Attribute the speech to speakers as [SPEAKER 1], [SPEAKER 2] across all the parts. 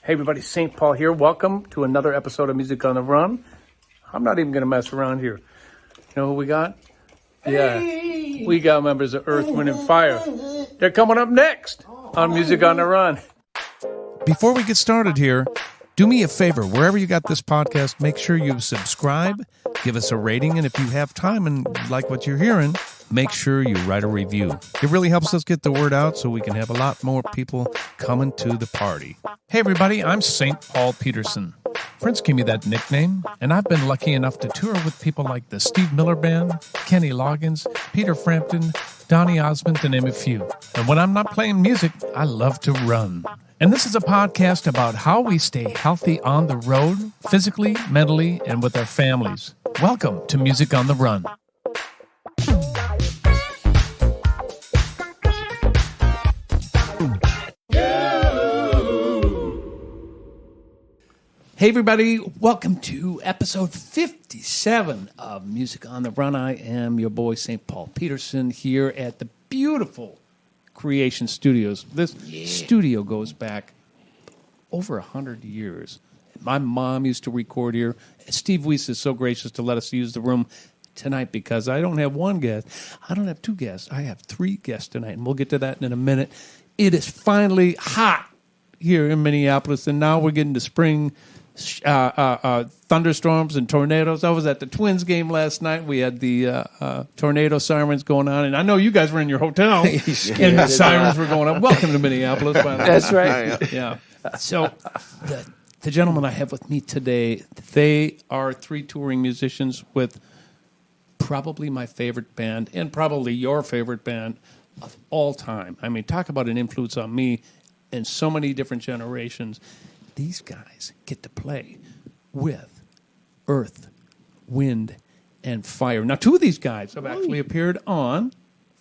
[SPEAKER 1] Hey everybody, St. Paul here. Welcome to another episode of Music on the Run. I'm not even going to mess around here. You know who we got? Hey. Yeah, we got members of Earth, Wind, and Fire. They're coming up next on Music on the Run.
[SPEAKER 2] Before we get started here, do me a favor. Wherever you got this podcast, make sure you subscribe, give us a rating, and if you have time and like what you're hearing, make sure you write a review. It really helps us get the word out so we can have a lot more people coming to the party. Hey everybody, I'm St. Paul Peterson. Friends gave me that nickname, and I've been lucky enough to tour with people like the Steve Miller Band, Kenny Loggins, Peter Frampton, Donny Osmond, to name a few. And when I'm not playing music, I love to run. And this is a podcast about how we stay healthy on the road, physically, mentally, and with our families. Welcome to Music on the Run. Hey everybody, welcome to episode 57 of Music on the Run. I am your boy St. Paul Peterson here at the beautiful Creation Studios. This studio goes back over 100 years. My mom used to record here. Steve Weiss is so gracious to let us use the room tonight because I don't have one guest. I don't have two guests. I have three guests tonight, and we'll get to that in a minute. It is finally hot here in Minneapolis, and now we're getting to spring thunderstorms and tornadoes. I was at the Twins game last night. We had the tornado sirens going on, and I know you guys were in your hotel, and the sirens were going on. Welcome to Minneapolis.
[SPEAKER 3] That's right.
[SPEAKER 1] Yeah. So the gentlemen I have with me today, they are three touring musicians with probably my favorite band and probably your favorite band of all time. I mean, talk about an influence on me in so many different generations. These guys get to play with Earth, Wind, and Fire. Now, two of these guys have actually appeared on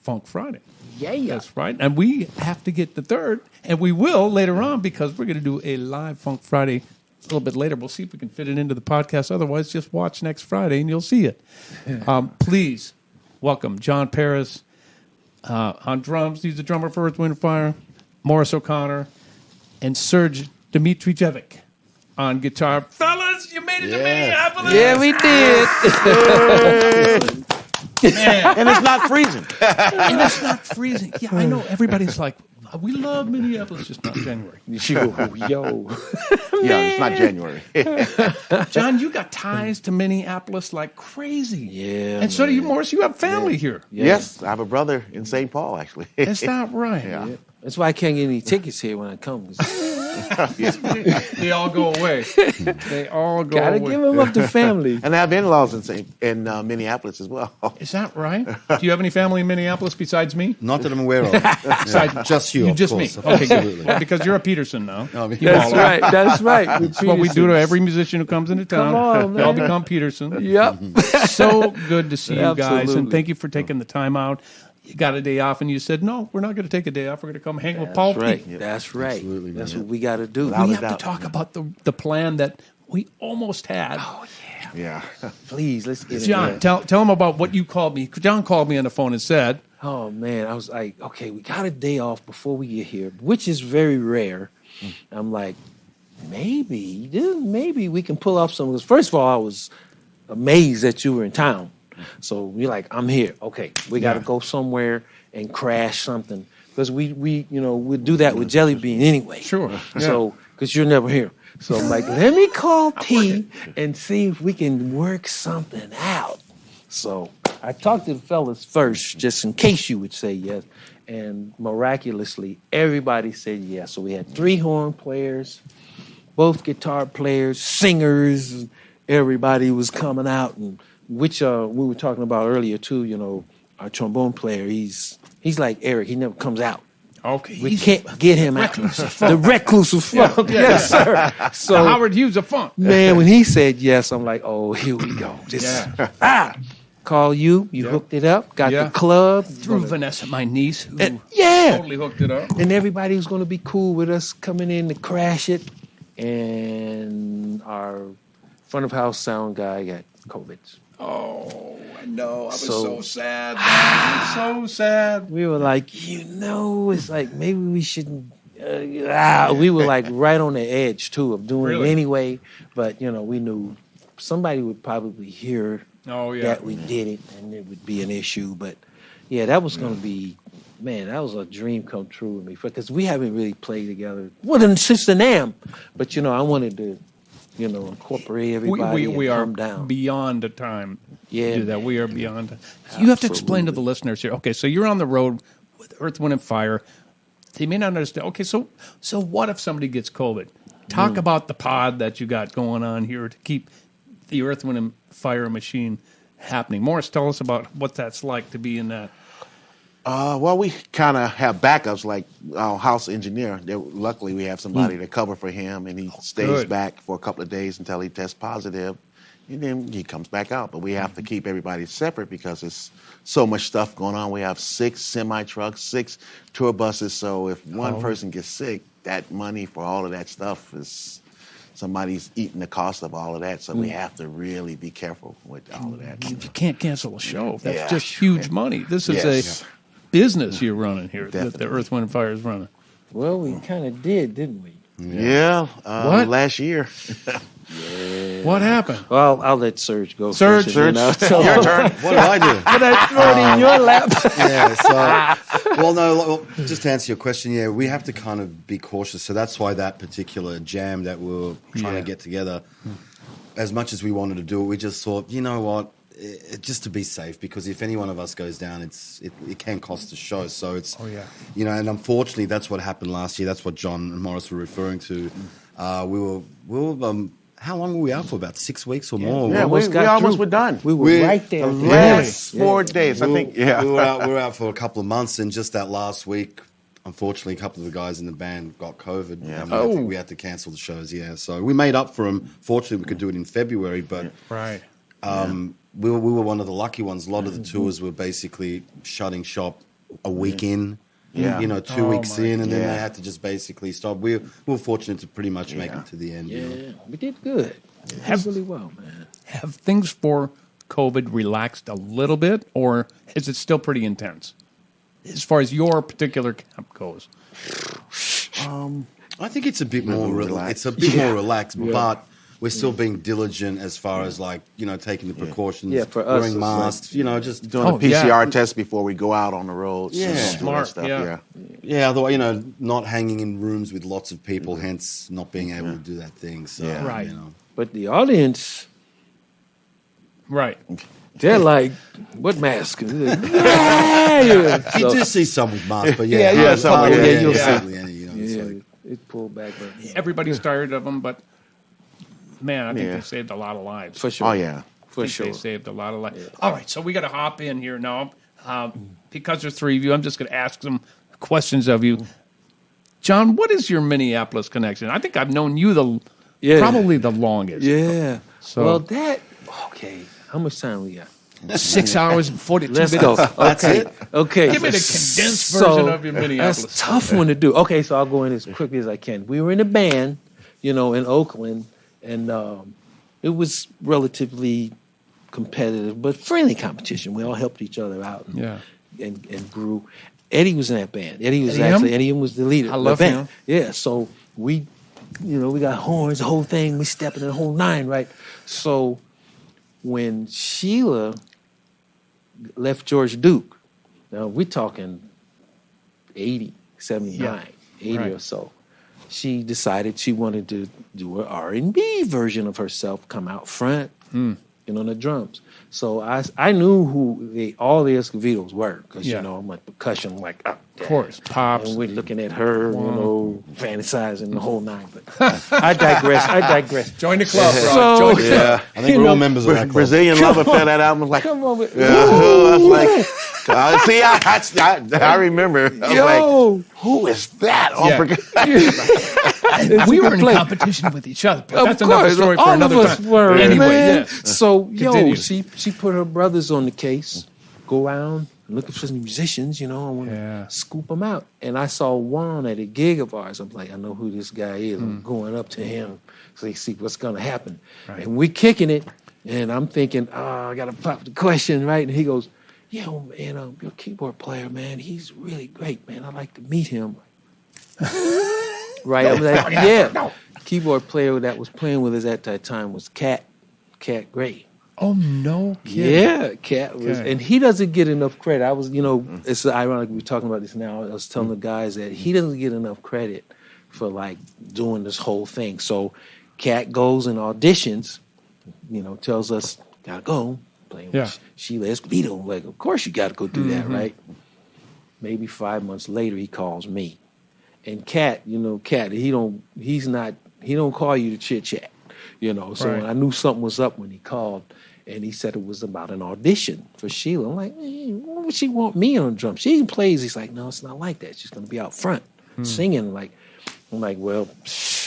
[SPEAKER 1] Funk Friday.
[SPEAKER 3] Yeah.
[SPEAKER 1] That's right. And we have to get the third, and we will later on because we're going to do a live Funk Friday a little bit later. We'll see if we can fit it into the podcast. Otherwise, just watch next Friday and you'll see it. Please welcome John Paris on drums. He's the drummer for Earth, Wind, and Fire. Morris O'Connor and Serge Dimitrijevic on guitar. Fellas, you made it to Minneapolis.
[SPEAKER 3] Yeah, we did.
[SPEAKER 1] Man.
[SPEAKER 4] And it's not freezing.
[SPEAKER 1] And it's not freezing. Yeah, I know everybody's like, we love Minneapolis, just not January.
[SPEAKER 3] Yo.
[SPEAKER 4] Yeah, it's not January.
[SPEAKER 1] John, you got ties to Minneapolis like crazy.
[SPEAKER 4] Yeah.
[SPEAKER 1] And so do you, Morris. You have family here.
[SPEAKER 3] Yeah.
[SPEAKER 4] Yes, I have a brother in St. Paul, actually.
[SPEAKER 1] Is that right?
[SPEAKER 4] Yeah.
[SPEAKER 3] That's why I can't get any tickets here when I come.
[SPEAKER 1] They all go away. They all go
[SPEAKER 3] Gotta
[SPEAKER 1] away.
[SPEAKER 3] give them up to family.
[SPEAKER 4] And I have in-laws in Minneapolis as well.
[SPEAKER 1] Is that right? Do you have any family in Minneapolis besides me?
[SPEAKER 5] Not that I'm aware of.
[SPEAKER 1] Besides
[SPEAKER 5] Just you,
[SPEAKER 1] You
[SPEAKER 5] of
[SPEAKER 1] just
[SPEAKER 5] course.
[SPEAKER 1] me. Okay,
[SPEAKER 5] Absolutely.
[SPEAKER 1] good. Well, because you're a Peterson now.
[SPEAKER 5] No, I mean-
[SPEAKER 3] That's right. That's right.
[SPEAKER 1] That's what we do to every musician who comes into town.
[SPEAKER 3] Come on,
[SPEAKER 1] They all
[SPEAKER 3] man.
[SPEAKER 1] become Peterson.
[SPEAKER 3] Yep.
[SPEAKER 1] So good to see you guys, and
[SPEAKER 3] Absolutely.
[SPEAKER 1] thank you for taking the time out. You got a day off, and you said, no, we're not going to take a day off. We're going to come hang with Paul
[SPEAKER 3] That's right.
[SPEAKER 1] P.
[SPEAKER 3] That's right.
[SPEAKER 5] Absolutely, man.
[SPEAKER 3] That's what we got to do.
[SPEAKER 4] Without
[SPEAKER 1] We
[SPEAKER 4] a
[SPEAKER 1] have to
[SPEAKER 4] doubt.
[SPEAKER 1] talk about the plan that we almost had.
[SPEAKER 3] Oh, yeah.
[SPEAKER 4] Yeah.
[SPEAKER 3] Please, let's get
[SPEAKER 1] John,
[SPEAKER 3] it. John.
[SPEAKER 1] tell him about what you called me. John called me on the phone and said,
[SPEAKER 3] Oh, man. I was like, okay, we got a day off before we get here, which is very rare. I'm like, maybe we can pull off some of this. First of all, I was amazed that you were in town. So we're like, I'm here. Okay, we got to go somewhere and crash something. Because we do that with Jelly Bean anyway.
[SPEAKER 1] Sure.
[SPEAKER 3] So, because you're never here. So I'm like, let me call P and see if we can work something out. So I talked to the fellas first, just in case you would say yes. And miraculously, everybody said yes. So we had 3 horn players, both guitar players, singers, and everybody was coming out. And which we were talking about earlier too, our trombone player, he's like Eric, he never comes out.
[SPEAKER 1] okay.
[SPEAKER 3] We can't get him out. The recluse of funk. Yes, sir. So
[SPEAKER 1] the Howard Hughes of funk.
[SPEAKER 3] man, when he said yes, I'm like, oh, here we go. Call you. You hooked it up. Got the club.
[SPEAKER 1] Through Vanessa, my niece, who totally hooked it up.
[SPEAKER 3] And everybody was going to be cool with us coming in to crash it. And our front of house sound guy got COVID.
[SPEAKER 1] Oh, I know. I was
[SPEAKER 3] So-
[SPEAKER 1] so sad. Man. So sad.
[SPEAKER 3] We were like, it's like maybe we shouldn't. we were like right on the edge too of doing
[SPEAKER 1] Really?
[SPEAKER 3] it anyway. But we knew somebody would probably hear that we did it, and it would be an issue. But yeah, that was going to be, man, that was a dream come true with me because we haven't really played together. Well, since the NAMM, but I wanted to, incorporate everybody.
[SPEAKER 1] We
[SPEAKER 3] and
[SPEAKER 1] are
[SPEAKER 3] come down.
[SPEAKER 1] beyond the time.
[SPEAKER 3] Yeah,
[SPEAKER 1] to do that.
[SPEAKER 3] man.
[SPEAKER 1] We are beyond. You have to explain to the listeners here. Okay, so you're on the road with Earth, Wind, and Fire. They may not understand. Okay, so what if somebody gets COVID? Talk about the pod that you got going on here to keep the Earth, Wind, and Fire machine happening. Morris, tell us about what that's like to be in that.
[SPEAKER 4] Well, we kind of have backups, like our house engineer. Luckily, we have somebody to cover for him, and he stays
[SPEAKER 1] good.
[SPEAKER 4] back for a couple of days until he tests positive, and then he comes back out. But we have to keep everybody separate because there's so much stuff going on. We have 6 semi-trucks, 6 tour buses, so if one person gets sick, that money for all of that stuff is somebody's eating the cost of all of that. So we have to really be careful with all of that.
[SPEAKER 1] You can't cancel a show. That's
[SPEAKER 4] Yeah.
[SPEAKER 1] just huge money. This is a business you're running here that the
[SPEAKER 4] Definitely.
[SPEAKER 1] Earth, Wind, and Fire is running.
[SPEAKER 3] Well, we kind of did, didn't we?
[SPEAKER 4] Yeah,
[SPEAKER 1] What?
[SPEAKER 4] last year.
[SPEAKER 1] What happened?
[SPEAKER 3] Well, I'll let Serge go.
[SPEAKER 1] Serge,
[SPEAKER 3] first, So,
[SPEAKER 4] Your turn.
[SPEAKER 5] What did I do?
[SPEAKER 3] but I throw it in your lap.
[SPEAKER 5] Yeah, so, well, just to answer your question, yeah, we have to kind of be cautious. So that's why that particular jam that we were trying to get together, as much as we wanted to do it, we just thought, you know what, just to be safe, because if any one of us goes down, it can cost the show. So it's, and unfortunately, that's what happened last year. That's what John and Morris were referring to. We were how long were we out for? About 6 weeks or more?
[SPEAKER 4] Yeah, we almost were done.
[SPEAKER 3] We were right there.
[SPEAKER 4] The last 4 days, I think. Yeah,
[SPEAKER 5] we were out for a couple of months, and just that last week, unfortunately, a couple of the guys in the band got COVID.
[SPEAKER 4] Yeah.
[SPEAKER 5] And we had to cancel the shows. Yeah, so we made up for them. Fortunately, we could do it in February, but we were one of the lucky ones. A lot of the tours were basically shutting shop a week in.
[SPEAKER 4] Yeah.
[SPEAKER 5] 2 weeks in, and then they had to just basically stop. We were fortunate to pretty much make it to the end.
[SPEAKER 3] Yeah, we did good. Did really well, man.
[SPEAKER 1] Have things for COVID relaxed a little bit, or is it still pretty intense as far as your particular camp goes?
[SPEAKER 5] I think it's a bit more
[SPEAKER 4] relaxed.
[SPEAKER 5] It's a bit more relaxed, but we're still being diligent as far as taking the precautions.
[SPEAKER 3] Yeah, for us,
[SPEAKER 5] wearing
[SPEAKER 3] it's
[SPEAKER 5] masks. Just
[SPEAKER 4] doing a PCR test before we go out on the road.
[SPEAKER 5] Yeah.
[SPEAKER 4] doing that
[SPEAKER 1] Smart,
[SPEAKER 4] stuff.
[SPEAKER 1] yeah.
[SPEAKER 5] yeah. Otherwise, not hanging in rooms with lots of people, hence not being able to do that thing. So,
[SPEAKER 4] Yeah.
[SPEAKER 1] Right.
[SPEAKER 3] But the audience,
[SPEAKER 1] Right.
[SPEAKER 3] they're like, "What mask?"
[SPEAKER 5] You do see some with masks, but
[SPEAKER 3] you'll see.
[SPEAKER 5] So-
[SPEAKER 3] It pulled back, but
[SPEAKER 1] Everybody's tired of them, but man, I think
[SPEAKER 4] Yeah.
[SPEAKER 1] they saved a lot of lives.
[SPEAKER 3] for sure.
[SPEAKER 4] Oh yeah.
[SPEAKER 3] For
[SPEAKER 1] They
[SPEAKER 3] sure.
[SPEAKER 1] saved a lot of lives. All right, so we got to hop in here now. Because there's 3 of you, I'm just going to ask some questions of you. John, what is your Minneapolis connection? I think I've known you probably the longest.
[SPEAKER 3] Yeah.
[SPEAKER 1] So-
[SPEAKER 3] Well, okay. How much time we got?
[SPEAKER 1] 6 hours and 42
[SPEAKER 3] Let's
[SPEAKER 1] minutes.
[SPEAKER 3] go. Okay. Okay.
[SPEAKER 1] Give me the condensed version of your Minneapolis.
[SPEAKER 3] That's a tough one to do. Okay, so I'll go in as quickly as I can. We were in a band, in Oakland, and it was relatively competitive, but friendly competition. We all helped each other out and grew. Eddie was in that band. Eddie was the leader.
[SPEAKER 1] I love
[SPEAKER 3] of the band.
[SPEAKER 1] him.
[SPEAKER 3] Yeah, so we got horns, the whole thing. We stepping in the whole 9, right? So when Sheila left George Duke, now we're talking 80, 79, 80
[SPEAKER 1] right.
[SPEAKER 3] or so. She decided she wanted to do an R&B version of herself, come out front, on the drums. So I knew who all the Escovedos were, because, I'm like percussion, like, up there.
[SPEAKER 1] Of course, pops.
[SPEAKER 3] And we're looking at her, fantasizing the whole 9. But I digress.
[SPEAKER 1] Join the club, bro.
[SPEAKER 3] So-
[SPEAKER 1] Join the club.
[SPEAKER 4] Yeah.
[SPEAKER 5] I think we're all members of that club.
[SPEAKER 4] Brazilian Love Affair, that album was like,
[SPEAKER 3] Come on,
[SPEAKER 4] I was like, see, I remember. I was like, who is that?
[SPEAKER 1] We were in competition with each other, but that's another
[SPEAKER 3] course,
[SPEAKER 1] story for
[SPEAKER 3] all
[SPEAKER 1] another
[SPEAKER 3] of us
[SPEAKER 1] time.
[SPEAKER 3] were,
[SPEAKER 1] Anyway,
[SPEAKER 3] man.
[SPEAKER 1] yes.
[SPEAKER 3] So,
[SPEAKER 1] Continue.
[SPEAKER 3] she put her brothers on the case, go around looking for some musicians, I want to scoop them out. And I saw one at a gig of ours. I'm like, I know who this guy is. I'm going up to him so they see what's going to happen.
[SPEAKER 1] Right.
[SPEAKER 3] And we're kicking it, and I'm thinking, I got to pop the question, right? And he goes, man, your keyboard player, man, he's really great, man. I'd like to meet him. Right? I'm like, yeah. Keyboard player that was playing with us at that time was Cat Gray.
[SPEAKER 1] Oh, no kidding.
[SPEAKER 3] Yeah, Cat was,
[SPEAKER 1] Okay.
[SPEAKER 3] and he doesn't get enough credit. I was, it's ironic we're talking about this now. I was telling the guys that he doesn't get enough credit for like doing this whole thing. So Cat goes and auditions, tells us, gotta go, playing with Sheila Escobedo. Like, of course you gotta go do that, right? Maybe 5 months later, he calls me. And Cat, he don't call you to chit chat, So
[SPEAKER 1] Right.
[SPEAKER 3] I knew something was up when he called, and he said it was about an audition for Sheila. I'm like, man, why would she want me on drums? She plays. He's like, no, it's not like that. She's gonna be out front singing. I'm like, well,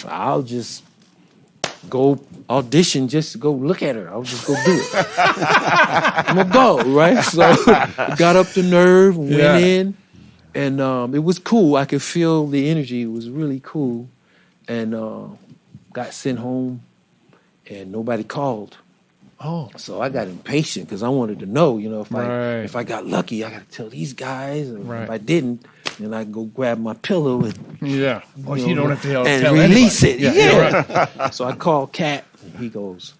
[SPEAKER 3] I'll just go audition just to go look at her. I'll just go do it. I'm gonna go, right? So got up the nerve, went in. And it was cool. I could feel the energy. It was really cool. And got sent home, and nobody called.
[SPEAKER 1] Oh.
[SPEAKER 3] So I got impatient because I wanted to know,
[SPEAKER 1] Right.
[SPEAKER 3] if I got lucky, I got to tell these guys. And
[SPEAKER 1] Right.
[SPEAKER 3] if I didn't, then I go grab my pillow and
[SPEAKER 1] Yeah. Well, you don't have to tell
[SPEAKER 3] and
[SPEAKER 1] anybody.
[SPEAKER 3] release it.
[SPEAKER 1] Yeah,
[SPEAKER 3] Yeah.
[SPEAKER 1] you're right.
[SPEAKER 3] So I called Cat, and he goes,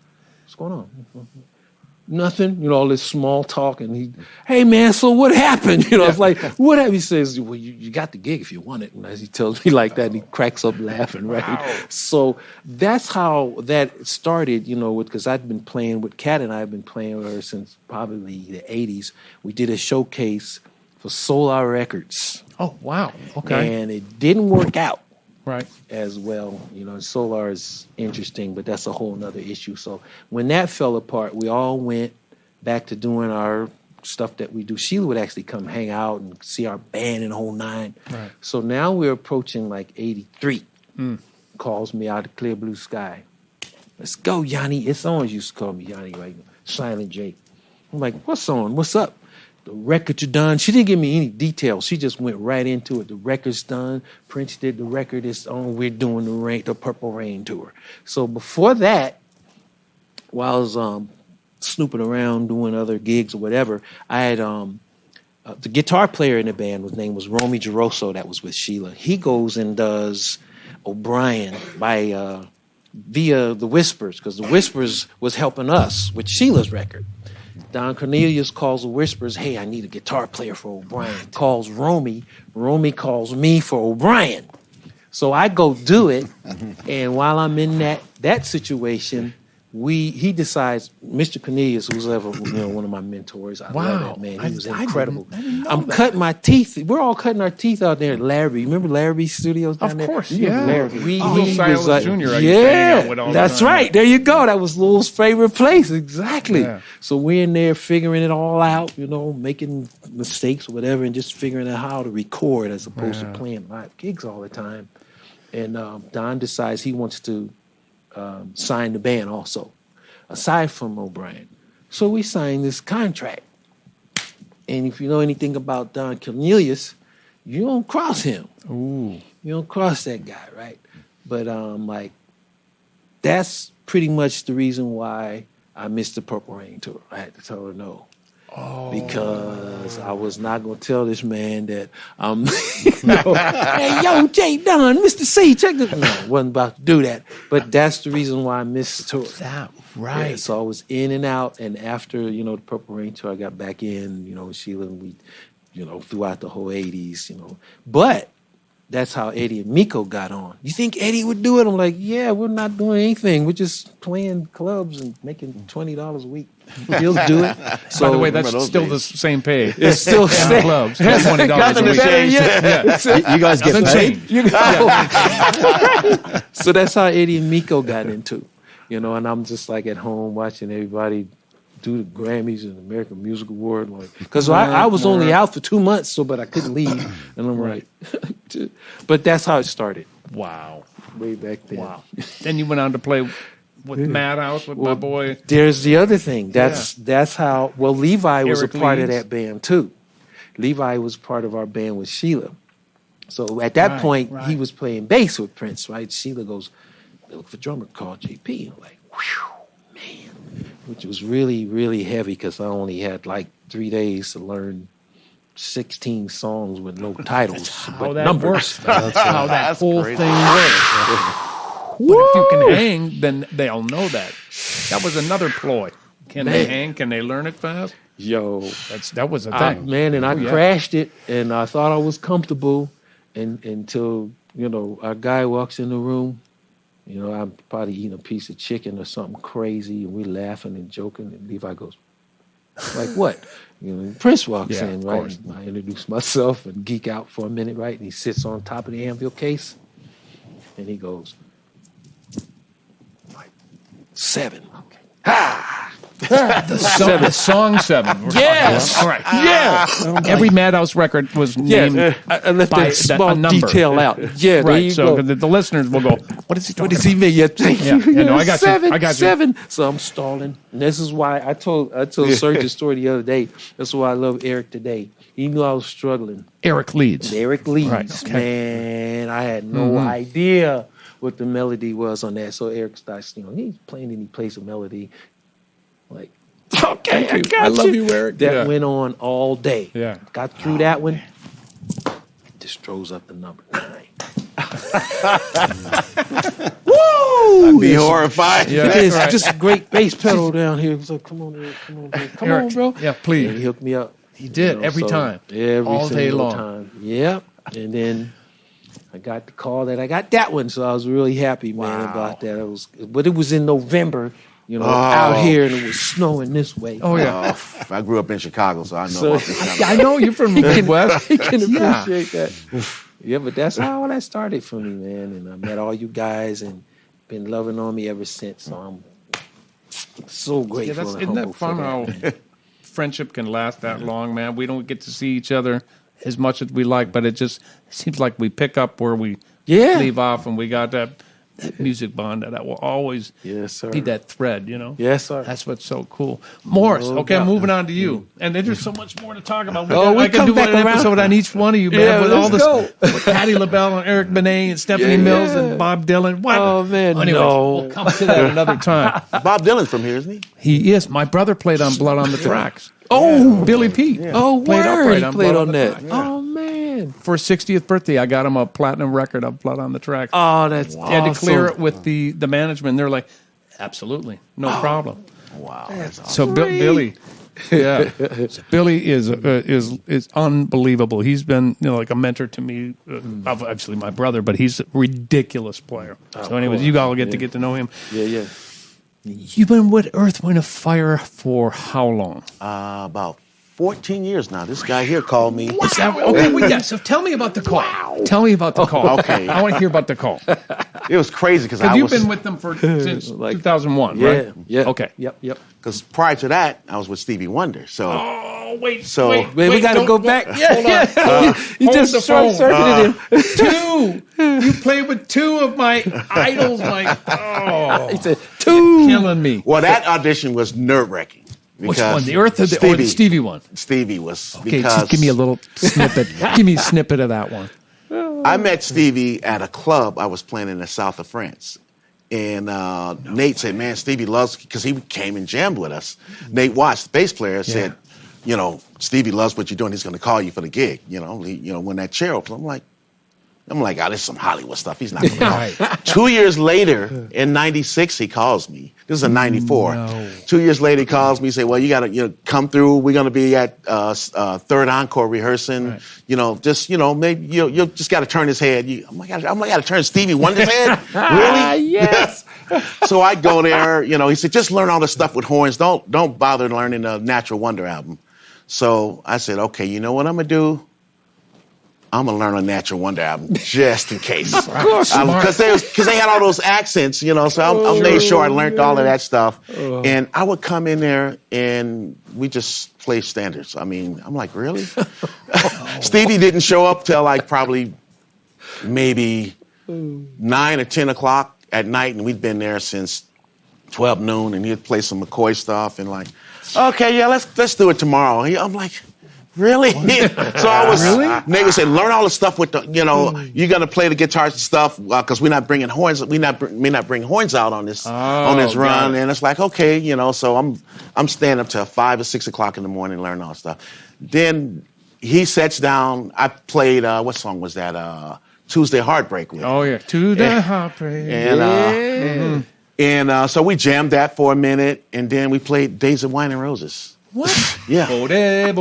[SPEAKER 3] "What's going on?" Nothing, all this small talk, and hey man, so what happened? It's like, what happened? He says, well, you got the gig if you want it. And as he tells me like that, and he cracks up laughing, right?
[SPEAKER 1] Wow.
[SPEAKER 3] So that's how that started, because I'd been playing with Kat, and I've been playing with her since probably the 80s. We did a showcase for Solar Records.
[SPEAKER 1] Oh, wow. Okay.
[SPEAKER 3] And it didn't work out
[SPEAKER 1] Right.
[SPEAKER 3] as well. Solar is interesting, but that's a whole nother issue. So when that fell apart, we all went back to doing our stuff that we do. Sheila would actually come hang out and see our band in the whole nine.
[SPEAKER 1] Right.
[SPEAKER 3] So now we're approaching like 83. Calls me out of clear blue sky. Let's go, Yanni. It's on. Used to call me Yanni, right? Silent J. I'm like, what's on? What's up? The records are done. She didn't give me any details. She just went right into it. The record's done. Prince did the record. It's on. We're doing the Purple Rain tour. So before that, while I was snooping around doing other gigs or whatever, I had the guitar player in the band. His name was Romy Geroso. That was with Sheila. He goes and does O'Brien by via the Whispers, because the Whispers was helping us with Sheila's record. Don Cornelius calls the Whispers, hey, I need a guitar player for O'Brien. Calls Romy. Romy calls me for O'Brien. So I go do it, and while I'm in that situation, he decides, Mr. Cornelius, who's ever one of my mentors, I love that man. He was incredible. I'm cutting my teeth. We're all cutting our teeth out there at Larrabee. Remember Larrabee Studios down there?
[SPEAKER 1] Of course, yeah.
[SPEAKER 3] Larrabee.
[SPEAKER 1] Little Silas
[SPEAKER 3] like,
[SPEAKER 1] Jr. I used to hang out with all the
[SPEAKER 3] that's
[SPEAKER 1] time.
[SPEAKER 3] right. There you go. That was Lou's favorite place. Exactly.
[SPEAKER 1] Yeah.
[SPEAKER 3] So we're in there figuring it all out, making mistakes or whatever, and just figuring out how to record as opposed to playing live gigs all the time. And Don decides he wants to sign the band also, aside from O'Brien. So we signed this contract. And if you know anything about Don Cornelius, you don't cross him.
[SPEAKER 1] Ooh.
[SPEAKER 3] You don't cross that guy, right? But that's pretty much the reason why I missed the Purple Rain tour. I had to tell her no. Oh. Because I was not going to tell this man that hey, yo, J. Don, Mr. C, check this. No, I wasn't about to do that. But that's the reason why I missed the tour.
[SPEAKER 1] That right.
[SPEAKER 3] Yeah, so I was in and out, and after, the Purple Rain tour, I got back in, with Sheila, and we, throughout the whole 80s, But that's how Eddie and Miko got on. You think Eddie would do it? I'm like, yeah, we're not doing anything. We're just playing clubs and making $20 a week. He'll do it. So,
[SPEAKER 1] by the way, that's
[SPEAKER 4] those
[SPEAKER 1] still
[SPEAKER 4] days.
[SPEAKER 1] the same pay.
[SPEAKER 3] it's still
[SPEAKER 1] in the clubs. That's $20 a week.
[SPEAKER 5] You guys get paid?
[SPEAKER 3] So that's how Eddie and Miko got into, and I'm just like at home watching everybody do the Grammys and the American Music Award, because I was only out for 2 months, but I couldn't leave, and I'm like, but that's how it started.
[SPEAKER 1] Wow.
[SPEAKER 3] Way back then.
[SPEAKER 1] Wow. Then you went on to play with Madhouse with my boy.
[SPEAKER 3] There's the other thing. That's how. Well, Levi was
[SPEAKER 1] Eric
[SPEAKER 3] a part of
[SPEAKER 1] Leeds.
[SPEAKER 3] that band too. Levi was part of our band with Sheila. So at that point, he was playing bass with Prince. Right? Sheila goes, look for a drummer called JP. I'm like, whew, man, which was really, really heavy because I only had like 3 days to learn 16 songs with no titles,
[SPEAKER 1] How
[SPEAKER 3] but
[SPEAKER 1] that
[SPEAKER 3] numbers.
[SPEAKER 1] works. How that
[SPEAKER 4] That's
[SPEAKER 1] whole
[SPEAKER 4] crazy.
[SPEAKER 1] thing works. But if you can hang, then they'll know that. That was another ploy. Can they hang? Can they learn it fast?
[SPEAKER 3] Yo,
[SPEAKER 1] That was a thing.
[SPEAKER 3] man, and I
[SPEAKER 1] Oh, yeah.
[SPEAKER 3] crashed it, and I thought I was comfortable, and until our guy walks in the room. I'm probably eating a piece of chicken or something crazy, and we laughing and joking, and Levi goes, like what? Prince walks
[SPEAKER 1] Yeah,
[SPEAKER 3] in,
[SPEAKER 1] of
[SPEAKER 3] right?
[SPEAKER 1] course.
[SPEAKER 3] And I introduce myself and geek out for a minute, right? And he sits on top of the anvil case, and he goes, 7. Okay.
[SPEAKER 1] The song 7.
[SPEAKER 3] Yes.
[SPEAKER 1] All right.
[SPEAKER 3] Yeah.
[SPEAKER 1] Every Madhouse record was
[SPEAKER 3] Yeah.
[SPEAKER 1] named
[SPEAKER 3] I left
[SPEAKER 1] by
[SPEAKER 3] that small
[SPEAKER 1] a number.
[SPEAKER 3] detail out. Yeah. There
[SPEAKER 1] Right.
[SPEAKER 3] you
[SPEAKER 1] So
[SPEAKER 3] go.
[SPEAKER 1] the listeners will go, what is he talking
[SPEAKER 3] What does he mean? Yeah, thank
[SPEAKER 1] Yeah,
[SPEAKER 3] you.
[SPEAKER 1] yeah, no, I got you.
[SPEAKER 3] 7,
[SPEAKER 1] I got you.
[SPEAKER 3] 7. So I'm stalling. And this is why I told Serge a story the other day. That's why I love Eric today. He knew I was struggling.
[SPEAKER 1] Eric Leeds.
[SPEAKER 3] Eric Leeds,
[SPEAKER 1] Right, okay.
[SPEAKER 3] man, I had no idea what the melody was on that. So Eric starts, he's playing and he plays a melody. Like, okay, I got
[SPEAKER 1] I love you, Eric.
[SPEAKER 3] That
[SPEAKER 1] Yeah.
[SPEAKER 3] went on all day.
[SPEAKER 1] Yeah.
[SPEAKER 3] Got through that one. Just throws up the number 9.
[SPEAKER 4] I'd be horrified.
[SPEAKER 1] Yeah,
[SPEAKER 3] It's
[SPEAKER 1] that's right.
[SPEAKER 3] just a great bass pedal down here. It's like, come on, Eric, come on, Eric. Come on,
[SPEAKER 1] Eric,
[SPEAKER 3] bro.
[SPEAKER 1] yeah, please.
[SPEAKER 3] And he hooked me up.
[SPEAKER 1] He did, every time.
[SPEAKER 3] Every
[SPEAKER 1] All day
[SPEAKER 3] single
[SPEAKER 1] long.
[SPEAKER 3] time. Yep. And then I got the call that I got that one, so I was really happy, man, about that. But it was in November, out here, and it was snowing this way.
[SPEAKER 1] Oh, yeah.
[SPEAKER 4] I grew up in Chicago, so I know
[SPEAKER 3] So-
[SPEAKER 4] about this kind of
[SPEAKER 1] I know you're from the Midwest.
[SPEAKER 3] I can
[SPEAKER 1] Yeah.
[SPEAKER 3] appreciate that. Yeah, but that's how all that started for me, man. And I met all you guys and been loving on me ever since. So I'm so
[SPEAKER 1] Yeah,
[SPEAKER 3] grateful and
[SPEAKER 1] isn't
[SPEAKER 3] humble
[SPEAKER 1] that fun
[SPEAKER 3] for
[SPEAKER 1] how
[SPEAKER 3] that.
[SPEAKER 1] friendship can last that long, man? We don't get to see each other as much as we like, but it just seems like we pick up where we
[SPEAKER 3] Yeah.
[SPEAKER 1] leave off, and we got that music bond that will always
[SPEAKER 3] Yes, sir.
[SPEAKER 1] be that thread,
[SPEAKER 3] Yes, sir.
[SPEAKER 1] That's what's so cool. Morris,
[SPEAKER 3] No
[SPEAKER 1] okay,
[SPEAKER 3] doubt.
[SPEAKER 1] moving on to you. And there's so much more to talk about.
[SPEAKER 3] Oh,
[SPEAKER 1] I
[SPEAKER 3] we'll
[SPEAKER 1] can
[SPEAKER 3] come
[SPEAKER 1] do
[SPEAKER 3] back
[SPEAKER 1] an
[SPEAKER 3] around.
[SPEAKER 1] episode on each one of you, man,
[SPEAKER 3] Yeah,
[SPEAKER 1] with all
[SPEAKER 3] let's
[SPEAKER 1] this, with Patti LaBelle and Eric Benet and Stephanie
[SPEAKER 3] Yeah.
[SPEAKER 1] Mills and Bob Dylan. What?
[SPEAKER 3] Oh, man,
[SPEAKER 1] Anyways,
[SPEAKER 3] no.
[SPEAKER 1] we'll come to that another time.
[SPEAKER 4] Bob Dylan's from here, isn't he?
[SPEAKER 1] He is. My brother played on Blood on the Tracks.
[SPEAKER 3] Oh,
[SPEAKER 1] Billy P.
[SPEAKER 3] oh,
[SPEAKER 1] Played
[SPEAKER 3] word.
[SPEAKER 1] upright
[SPEAKER 3] He
[SPEAKER 1] on
[SPEAKER 3] played
[SPEAKER 1] Blood
[SPEAKER 3] on
[SPEAKER 1] on the
[SPEAKER 3] that.
[SPEAKER 1] Track.
[SPEAKER 3] Oh, man.
[SPEAKER 1] For his 60th birthday, I got him a platinum record of Blood on the Tracks.
[SPEAKER 3] Oh, that's
[SPEAKER 1] He had to
[SPEAKER 3] awesome.
[SPEAKER 1] clear it with the management. They're like, absolutely, no problem.
[SPEAKER 4] Wow. That's awesome.
[SPEAKER 1] So Billy, yeah, so Billy is unbelievable. He's been like a mentor to me. Obviously, my brother, but he's a ridiculous player. So, anyways, you all get to know him.
[SPEAKER 3] Yeah.
[SPEAKER 1] You've been with Earth, Wind, and Fire for how long?
[SPEAKER 4] About 14 years now. This guy here called me.
[SPEAKER 1] Is that, okay, well, yeah. So tell me about the call. Tell me about the call.
[SPEAKER 4] Okay.
[SPEAKER 1] I want to hear about the call.
[SPEAKER 4] It was crazy because I
[SPEAKER 1] Because you've
[SPEAKER 4] was
[SPEAKER 1] been with them since
[SPEAKER 3] Like-
[SPEAKER 1] 2001,
[SPEAKER 3] Yeah.
[SPEAKER 1] right?
[SPEAKER 3] Yeah.
[SPEAKER 1] Okay.
[SPEAKER 3] Yep.
[SPEAKER 4] because prior to that I was with Stevie Wonder. So
[SPEAKER 1] Oh, wait.
[SPEAKER 4] So-
[SPEAKER 1] wait,
[SPEAKER 3] Man, we got to
[SPEAKER 1] don't-
[SPEAKER 3] go back.
[SPEAKER 1] Hold
[SPEAKER 3] Yeah.
[SPEAKER 1] on.
[SPEAKER 3] You
[SPEAKER 1] Hold
[SPEAKER 3] just
[SPEAKER 1] the phone.
[SPEAKER 3] short-circuited him.
[SPEAKER 1] You played with two of my idols.
[SPEAKER 3] He said, 2.
[SPEAKER 1] Killing me.
[SPEAKER 4] well, that audition was nerve-wracking.
[SPEAKER 1] Which one? The Earth or the Stevie one?
[SPEAKER 4] Stevie was
[SPEAKER 1] Okay,
[SPEAKER 4] because
[SPEAKER 1] just give me a little snippet. Give me a snippet of that one.
[SPEAKER 4] I met Stevie at a club I was playing in the south of France. And Nate said, man, Stevie loves, because he came and jammed with us. Nate Watts, the bass player, said, Stevie loves what you're doing. He's going to call you for the gig. When that chair opens, I'm like, oh, this is some Hollywood stuff. He's not going to call.
[SPEAKER 1] Right.
[SPEAKER 4] 2 years later, in '96, he calls me. This is in '94.
[SPEAKER 1] No.
[SPEAKER 4] 2 years later, he calls me. Say, well, you got to come through. We're going to be at Third Encore rehearsing.
[SPEAKER 1] Right.
[SPEAKER 4] Maybe you just got to turn his head. I'm like, I got to turn Stevie Wonder's head. Really?
[SPEAKER 3] Yes.
[SPEAKER 4] So I go there. He said, just learn all the stuff with horns. Don't bother learning the Natural Wonder album. So I said, okay, you know what I'm gonna do? I'm gonna learn a Natural Wonder album just in case.
[SPEAKER 1] Of course,
[SPEAKER 4] Because they had all those accents, so I made sure I learned all of that stuff. And I would come in there and we just play standards. I mean, I'm like, really? Stevie didn't show up till like probably maybe 9 or 10 o'clock at night, and we'd been there since 12 noon, and he'd play some McCoy stuff and like, okay, yeah, let's do it tomorrow. I'm like, really? So I was. Nate would say, learn all the stuff with the, you're gonna play the guitar stuff because we're not bringing horns. We not bring horns out on this run, and it's like, okay, So I'm staying up till 5 or 6 o'clock in the morning learning all the stuff. Then he sets down. I played what song was that? Tuesday Heartbreak with.
[SPEAKER 1] Oh yeah, to the heartbreak.
[SPEAKER 4] And so we jammed that for a minute, and then we played Days of Wine and Roses.
[SPEAKER 1] What?
[SPEAKER 4] Yeah.
[SPEAKER 1] Yeah.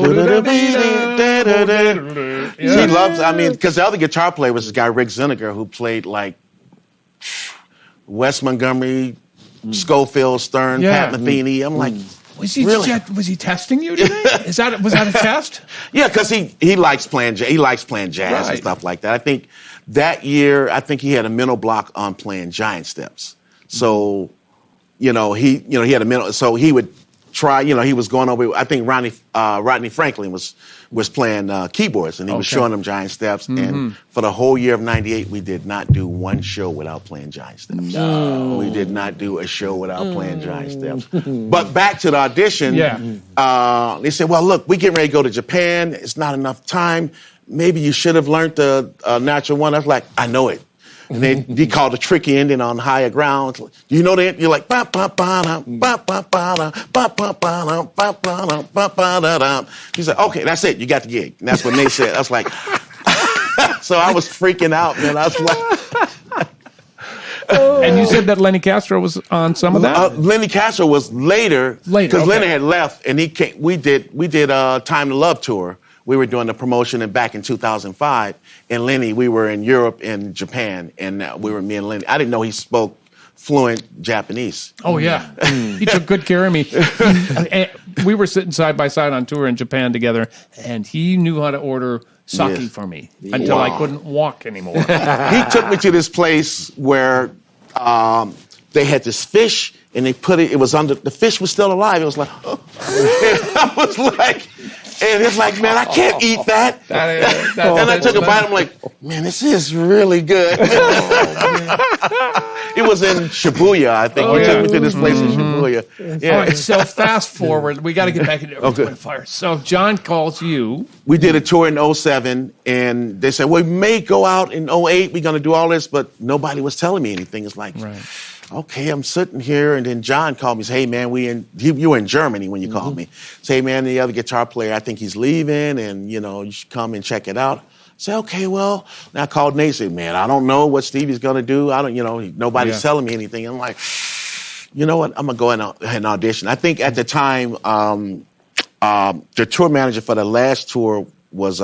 [SPEAKER 4] He loves. I mean, because the other guitar player was this guy Rick Zinniger, who played like Wes Montgomery, Schofield, Stern,
[SPEAKER 1] Yeah.
[SPEAKER 4] Pat Metheny. I'm like.
[SPEAKER 1] Was he
[SPEAKER 4] Really?
[SPEAKER 1] was he testing you today? Was that a test?
[SPEAKER 4] Yeah, because he likes playing jazz
[SPEAKER 1] Right.
[SPEAKER 4] and stuff like that. I think that year, he had a mental block on playing giant steps. So, he had a mental. So he would try. He was going over. I think Rodney Franklin was playing keyboards, and he was showing them giant steps. And for the whole year of '98, we did not do one show without playing giant steps. No, we did not do a show without playing giant steps. But back to the audition.
[SPEAKER 1] Yeah.
[SPEAKER 4] They said, "Well, look, we getting ready to go to Japan. It's not enough time. Maybe you should have learned the natural one." I was like, "I know it." And he called a tricky ending on higher ground. You know that? You're like, ba ba ba da, ba ba ba da, ba ba ba da, ba ba da, ba ba da da. He said, "Okay, that's it. You got the gig." And that's what they said. I was like, so I was freaking out, man. I was like,
[SPEAKER 1] And you said that Lenny Castro was on some of that?
[SPEAKER 4] Lenny Castro was later because
[SPEAKER 1] okay.
[SPEAKER 4] Lenny had left, and he came. We did Time to Love tour. We were doing the promotion and back in 2005. And Lenny, we were in Europe and Japan, and me and Lenny. I didn't know he spoke fluent Japanese.
[SPEAKER 1] Oh, yeah. He took good care of me. And we were sitting side by side on tour in Japan together, and he knew how to order sake for me until I couldn't walk anymore.
[SPEAKER 4] He took me to this place where they had this fish, and they put it was under, the fish was still alive. It was like, I was like, and it's like, man, I can't eat that. And I took a bite. I'm like, man, this is really good. It was in Shibuya, I think. He took me to this place in Shibuya. Yeah.
[SPEAKER 1] All right, so fast forward. We got to get back into Earth, Wind & Fire. So John calls you.
[SPEAKER 4] We did a tour in 07, and they said, well, we may go out in 08. We're going to do all this, but nobody was telling me anything. It's like, okay, I'm sitting here, and then John called me and said, hey, man, you were in Germany when you called me. Say, hey, man, the other guitar player, I think he's leaving, and, you should come and check it out. I said, okay, well, and I called Nate and said, man, I don't know what Stevie's going to do. I don't, nobody's telling me anything. I'm like, you know what, I'm going to go in and audition. I think at the time, the tour manager for the last tour was,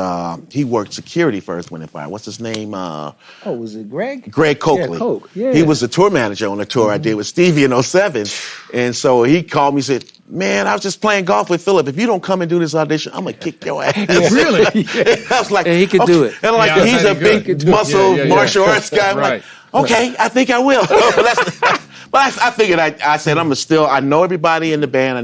[SPEAKER 4] he worked security for Earth, Wind & Fire. What's his name?
[SPEAKER 3] Was it Greg?
[SPEAKER 4] Greg Coakley.
[SPEAKER 3] Yeah, Coke. Yeah.
[SPEAKER 4] He was the tour manager on the tour I did with Stevie in 07. And so he called me and said, man, I was just playing golf with Philip. If you don't come and do this audition, I'm going to kick your ass.
[SPEAKER 1] Really?
[SPEAKER 4] I was like,
[SPEAKER 3] And he could do it.
[SPEAKER 4] And like,
[SPEAKER 1] Yeah,
[SPEAKER 4] he's a big muscle martial arts guy. I'm like, okay, I think I will. But I figured I said I know everybody in the band.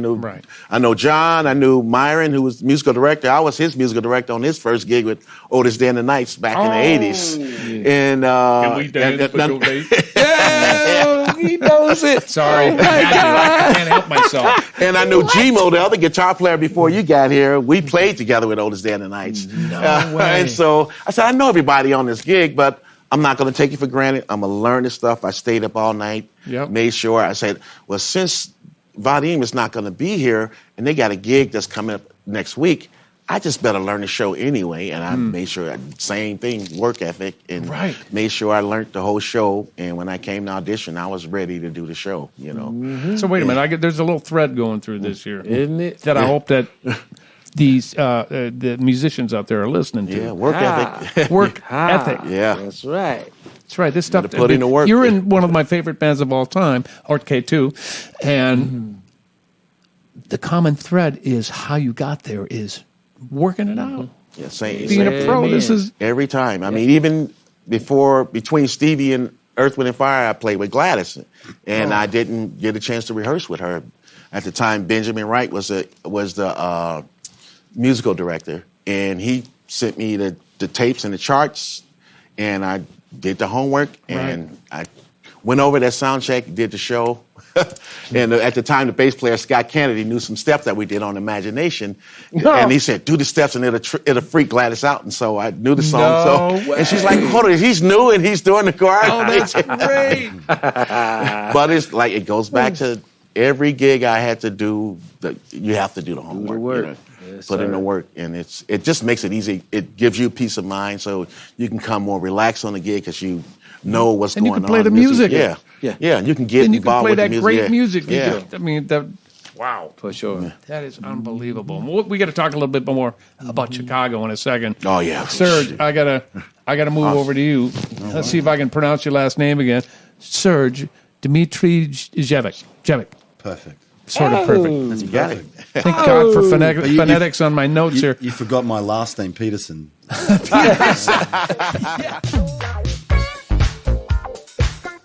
[SPEAKER 4] I know John. I knew Myron, who was the musical director. I was his musical director on his first gig with Otis Day and the Knights back in the 80s. And
[SPEAKER 1] Can we dance for your day?
[SPEAKER 3] Yeah, he knows it.
[SPEAKER 1] Sorry. I can't help myself.
[SPEAKER 4] And I knew Gmo, the other guitar player before you got here. We played together with Otis Day and the Knights.
[SPEAKER 1] No way.
[SPEAKER 4] And so I said, I know everybody on this gig, but I'm not going to take it for granted. I'm going to learn this stuff. I stayed up all night, made sure. I said, well, since Vadim is not going to be here and they got a gig that's coming up next week, I just better learn the show anyway. And I made sure, same thing, work ethic, and made sure I learned the whole show. And when I came to audition, I was ready to do the show,
[SPEAKER 1] So wait a minute. There's a little thread going through this here.
[SPEAKER 3] Isn't it?
[SPEAKER 1] That I hope that these the musicians out there are listening to.
[SPEAKER 4] Yeah, work ethic.
[SPEAKER 1] Work ethic.
[SPEAKER 4] Yeah.
[SPEAKER 3] That's right.
[SPEAKER 1] That's right. This stuff.
[SPEAKER 4] Put in the work.
[SPEAKER 1] You're in one of my favorite bands of all time, Art K2, and the common thread is how you got there is working it out.
[SPEAKER 4] Yeah, same.
[SPEAKER 1] Being a pro, this is
[SPEAKER 4] every time. I mean, even between Stevie and Earth, Wind & Fire, I played with Gladys, and I didn't get a chance to rehearse with her. At the time, Benjamin Wright was the musical director, and he sent me the tapes and the charts, and I did the homework, and I went over that sound check, did the show. And at the time, the bass player, Scott Kennedy, knew some steps that we did on Imagination. And he said, do the steps and it'll freak Gladys out. And so I knew the song. And she's like, hold on, he's new and he's doing the chorus.
[SPEAKER 1] oh, that's great.
[SPEAKER 4] But it's like, it goes back to every gig I had to do, you have to do the homework. put in the work, and it just makes it easy. It gives you peace of mind, so you can come more relaxed on the gig because you know what's
[SPEAKER 1] And
[SPEAKER 4] going
[SPEAKER 1] you
[SPEAKER 4] on.
[SPEAKER 1] can play the music.
[SPEAKER 4] Yeah. You can get
[SPEAKER 1] And you can
[SPEAKER 4] involved
[SPEAKER 1] play
[SPEAKER 4] with the
[SPEAKER 1] that
[SPEAKER 4] music.
[SPEAKER 1] great music.
[SPEAKER 4] Yeah.
[SPEAKER 1] I mean, wow.
[SPEAKER 3] For sure.
[SPEAKER 1] That is unbelievable. We got to talk a little bit more about Chicago in a second.
[SPEAKER 4] Oh yeah,
[SPEAKER 1] Serge, I gotta move over to you. Let's see if I can pronounce your last name again. Serge Dmitrijevic.
[SPEAKER 5] Perfect.
[SPEAKER 1] Sort of perfect.
[SPEAKER 4] You got it.
[SPEAKER 1] Thank God for
[SPEAKER 5] you-
[SPEAKER 1] phonetics on my notes here.
[SPEAKER 5] You forgot my last name, Peterson.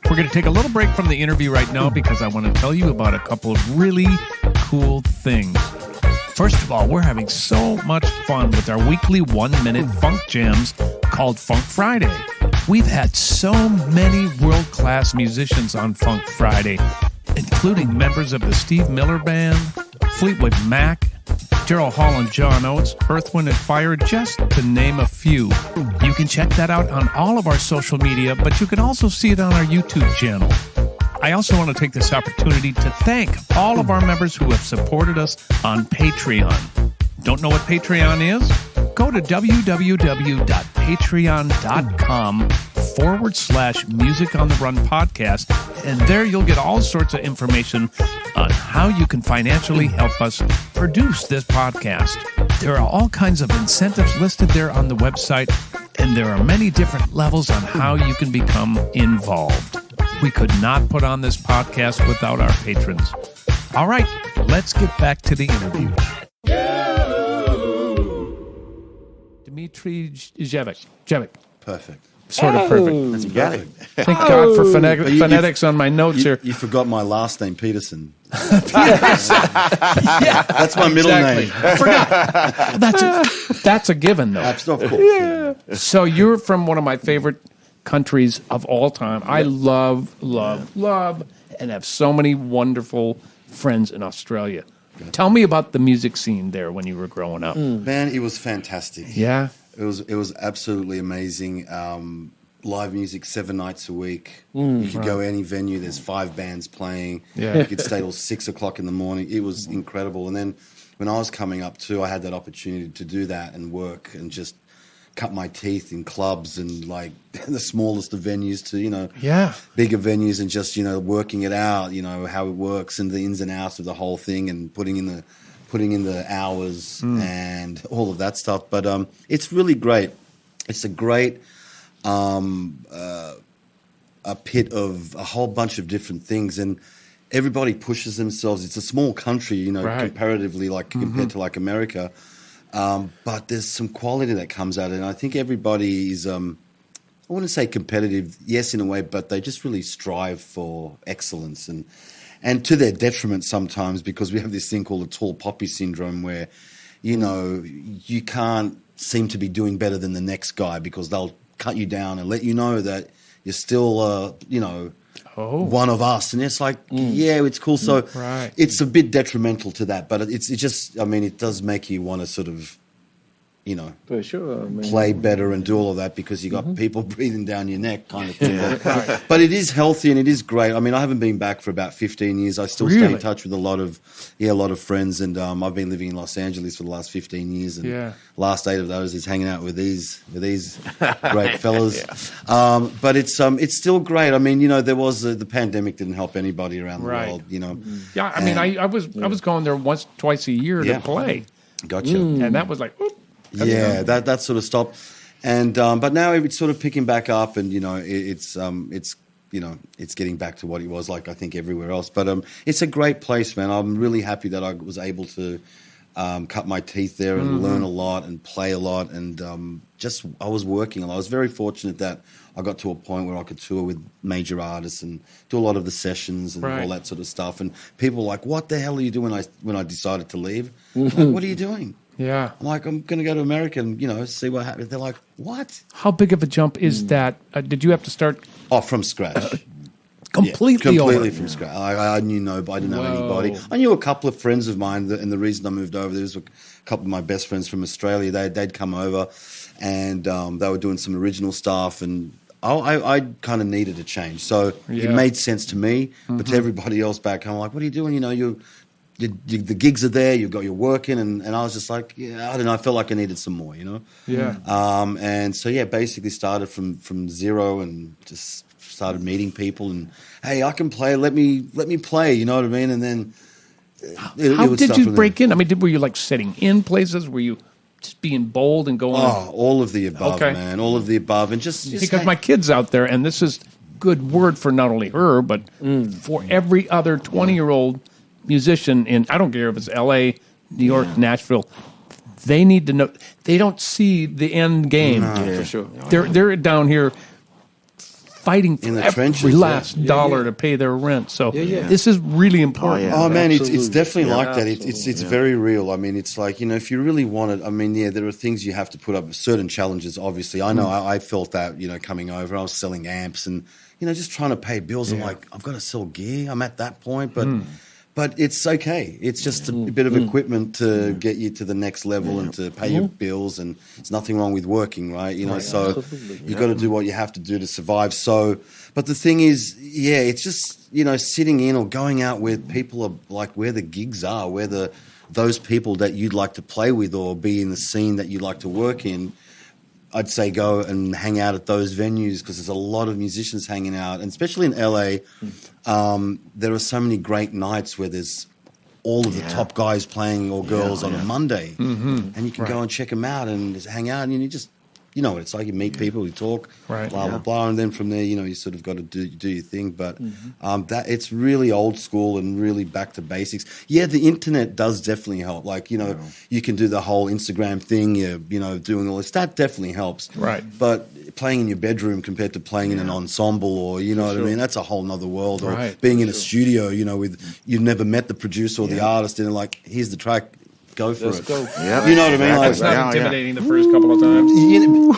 [SPEAKER 2] We're going to take a little break from the interview right now because I want to tell you about a couple of really cool things. First of all, we're having so much fun with our weekly 1-minute funk jams called Funk Friday. We've had so many world-class musicians on Funk Friday, including members of the Steve Miller Band, Fleetwood Mac, Gerald Hall and John Oates, Earth, Wind & Fire, just to name a few. You can check that out on all of our social media, but you can also see it on our YouTube channel. I also want to take this opportunity to thank all of our members who have supported us on Patreon. Don't know what Patreon is? Go to www.patreon.com/Music on the Run podcast, and there you'll get all sorts of information on how you can financially help us produce this podcast. There are all kinds of incentives listed there on the website, and there are many different levels on how you can become involved. We could not put on this podcast without our patrons. All right, let's get back to the interview. Dmitrijevic.
[SPEAKER 5] Perfect.
[SPEAKER 2] Sort of perfect.
[SPEAKER 4] You got it.
[SPEAKER 1] Thank God for
[SPEAKER 5] But you-
[SPEAKER 1] phonetics on my notes here.
[SPEAKER 5] You forgot my last name, Peterson. That's my middle name.
[SPEAKER 1] That's a given, though.
[SPEAKER 5] Of course. Yeah.
[SPEAKER 1] So you're from one of my favorite countries of all time. I love, and have so many wonderful friends in Australia. Tell me about the music scene there when you were growing up.
[SPEAKER 5] Man, it was fantastic.
[SPEAKER 1] Yeah.
[SPEAKER 5] It was absolutely amazing. Live music 7 nights a week. You could go any venue. There's 5 bands playing.
[SPEAKER 1] Yeah.
[SPEAKER 5] You could stay till 6 o'clock in the morning. It was incredible. And then when I was coming up too, I had that opportunity to do that and work and just cut my teeth in clubs and like the smallest of venues to, bigger venues and just, working it out, how it works and the ins and outs of the whole thing and putting in the hours and all of that stuff. But it's really great. It's a great a pit of a whole bunch of different things, and everybody pushes themselves. It's a small country, comparatively, like compared to like America. But there's some quality that comes out, and I think everybody is. I wouldn't say competitive, yes, in a way, but they just really strive for excellence, and to their detriment sometimes, because we have this thing called the tall poppy syndrome, where you can't seem to be doing better than the next guy because they'll cut you down and let you know that you're still, one of us. And it's like, yeah, it's cool. So it's a bit detrimental to that, but it just, it does make you want to sort of,
[SPEAKER 3] For sure.
[SPEAKER 5] play better and do all of that because you got people breathing down your neck kind of thing. But it is healthy and it is great. I haven't been back for about 15 years. I still stay in touch with a lot of friends, and I've been living in Los Angeles for the last 15 years, and last 8 of those is hanging out with these great fellas. But it's still great. There was the pandemic didn't help anybody around the world,
[SPEAKER 1] Yeah, I was going there once, twice a year to play.
[SPEAKER 5] Gotcha.
[SPEAKER 1] And that was like, oop.
[SPEAKER 5] Yeah, that sort of stopped, and but now it's sort of picking back up, and it's getting back to what it was like, I think, everywhere else. But it's a great place, man. I'm really happy that I was able to cut my teeth there and learn a lot and play a lot, and I was working a lot. I was very fortunate that I got to a point where I could tour with major artists and do a lot of the sessions and all that sort of stuff. And people were like, "What the hell are you doing?" When I decided to leave, like, what are you doing?
[SPEAKER 1] Yeah.
[SPEAKER 5] I'm like, I'm going to go to America and, see what happens. They're like, what?
[SPEAKER 1] How big of a jump is that? Did you have to start
[SPEAKER 5] From scratch.
[SPEAKER 1] completely
[SPEAKER 5] From scratch. I knew nobody. I didn't know anybody. I knew a couple of friends of mine, and the reason I moved over, there was a couple of my best friends from Australia. They'd come over, and they were doing some original stuff, and I kind of needed a change. So it made sense to me, but to everybody else back home, like, what are you doing? You're the gigs are there, you've got your work in, and I was just like, yeah, I don't know, I felt like I needed some more, you know?
[SPEAKER 1] Yeah.
[SPEAKER 5] And so, yeah, basically started from zero and just started meeting people and, hey, I can play, let me play, you know what I mean? And then
[SPEAKER 1] How did you break in? I mean, were you like sitting in places? Were you just being bold and going?
[SPEAKER 5] Oh, all of the above,
[SPEAKER 1] Okay.
[SPEAKER 5] man, all of the above. And just
[SPEAKER 1] Because my kid's out there, and this is good word for not only her, but for every other 20-year-old musician in, I don't care if it's L.A., New York, Nashville, they need to know. They don't see the end game.
[SPEAKER 3] For sure.
[SPEAKER 1] They're down here fighting for
[SPEAKER 5] In the
[SPEAKER 1] every
[SPEAKER 5] trenches,
[SPEAKER 1] last dollar to pay their rent. So this is really important.
[SPEAKER 5] Oh man, it's
[SPEAKER 3] Absolutely.
[SPEAKER 5] definitely
[SPEAKER 3] Yeah,
[SPEAKER 5] like that.
[SPEAKER 3] absolutely.
[SPEAKER 5] It's very real. I mean, it's like, you know, if you really want it, I mean, yeah, there are things you have to put up, certain challenges. Obviously, I know I felt that, you know, coming over. I was selling amps and, you know, just trying to pay bills. I'm like, I've got to sell gear. I'm at that point, but it's okay. It's just a bit of equipment to get you to the next level and to pay your bills. And there's nothing wrong with working, right? You know, so you got to do what you have to do to survive. So, but the thing is, yeah, it's just, you know, sitting in or going out where people are, like where the gigs are, where those people that you'd like to play with or be in the scene that you'd like to work in. I'd say go and hang out at those venues because there's a lot of musicians hanging out, and especially in LA, there are so many great nights where there's all of the top guys playing or girls on a Monday, and you can go and check them out and just hang out, and you just, you know what it's like. You meet people, you talk, blah blah blah, and then from there, you know, you sort of got to do your thing. But that it's really old school and really back to basics. Yeah, the internet does definitely help. Like, you know, you can do the whole Instagram thing. You know, doing all this, that definitely helps.
[SPEAKER 1] Right.
[SPEAKER 5] But playing in your bedroom compared to playing in an ensemble, or you know what I mean, that's a whole nother world. Or being in a studio, you know, with you've never met the producer or the artist, and they're like, here's the track. Go for it.
[SPEAKER 3] Go.
[SPEAKER 4] Yep.
[SPEAKER 5] You know what I mean? Like,
[SPEAKER 1] It's not intimidating the first couple of times.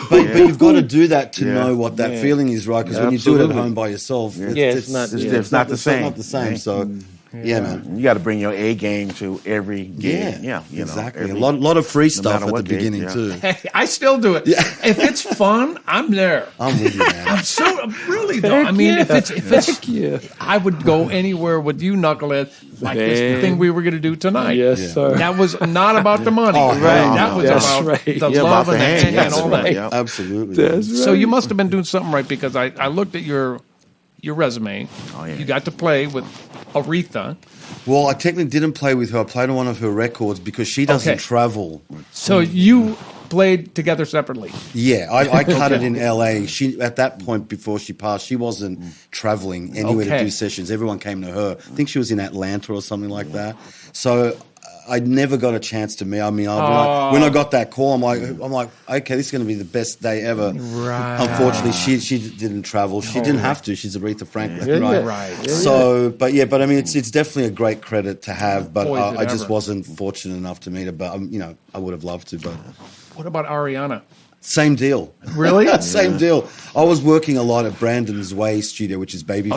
[SPEAKER 5] but you've got to do that to know what that feeling is, right? Because when you do it at home by yourself,
[SPEAKER 3] it's not the same.
[SPEAKER 5] It's not the same. So, yeah, man.
[SPEAKER 4] You got to bring your A game to every gig. Yeah, you
[SPEAKER 5] exactly.
[SPEAKER 4] know,
[SPEAKER 5] a lot of free stuff
[SPEAKER 4] matter
[SPEAKER 5] at the
[SPEAKER 4] what gig,
[SPEAKER 5] beginning too.
[SPEAKER 1] Hey, I still do it. If it's fun, I'm there.
[SPEAKER 5] I'm with you, man.
[SPEAKER 1] So really though, I mean, if it's I would go anywhere with you, knucklehead, like this thing we were going to do tonight.
[SPEAKER 3] Yes, sir.
[SPEAKER 1] That was not about the money,
[SPEAKER 5] Oh,
[SPEAKER 1] right?
[SPEAKER 5] no,
[SPEAKER 1] That
[SPEAKER 5] no.
[SPEAKER 1] was
[SPEAKER 3] That's
[SPEAKER 1] about
[SPEAKER 3] right.
[SPEAKER 1] the
[SPEAKER 3] Yeah,
[SPEAKER 1] love
[SPEAKER 4] about
[SPEAKER 1] and the
[SPEAKER 4] the hang.
[SPEAKER 1] hang and
[SPEAKER 4] That's
[SPEAKER 1] all
[SPEAKER 4] right.
[SPEAKER 1] that.
[SPEAKER 4] Yep.
[SPEAKER 5] Absolutely.
[SPEAKER 3] That's right.
[SPEAKER 1] So you must have been doing something right because I looked at your resume.
[SPEAKER 4] Oh, yeah.
[SPEAKER 1] You got to play with Aretha.
[SPEAKER 5] Well, I technically didn't play with her. I played on one of her records because she doesn't
[SPEAKER 1] Okay.
[SPEAKER 5] travel.
[SPEAKER 1] So you played together separately.
[SPEAKER 5] Yeah, I cut it in LA. She at that point before she passed, she wasn't traveling anywhere to
[SPEAKER 1] Okay.
[SPEAKER 5] do sessions. Everyone came to her. I think she was in Atlanta or something like that. So I never got a chance to meet. I mean, when I got that call, I'm like, okay, this is going to be the best day ever.
[SPEAKER 1] Right.
[SPEAKER 5] Unfortunately, she didn't travel. She didn't have to. She's Aretha Franklin, right?
[SPEAKER 1] Right.
[SPEAKER 5] So, but I mean, it's definitely a great credit to have. But
[SPEAKER 1] Boy, is it
[SPEAKER 5] I just
[SPEAKER 1] ever.
[SPEAKER 5] wasn't fortunate enough to meet her. But you know, I would have loved to. But
[SPEAKER 1] What about Ariana?
[SPEAKER 5] same deal.
[SPEAKER 1] Really?
[SPEAKER 5] Same deal. I was working a lot at Brandon's Way studio, which is Babyface's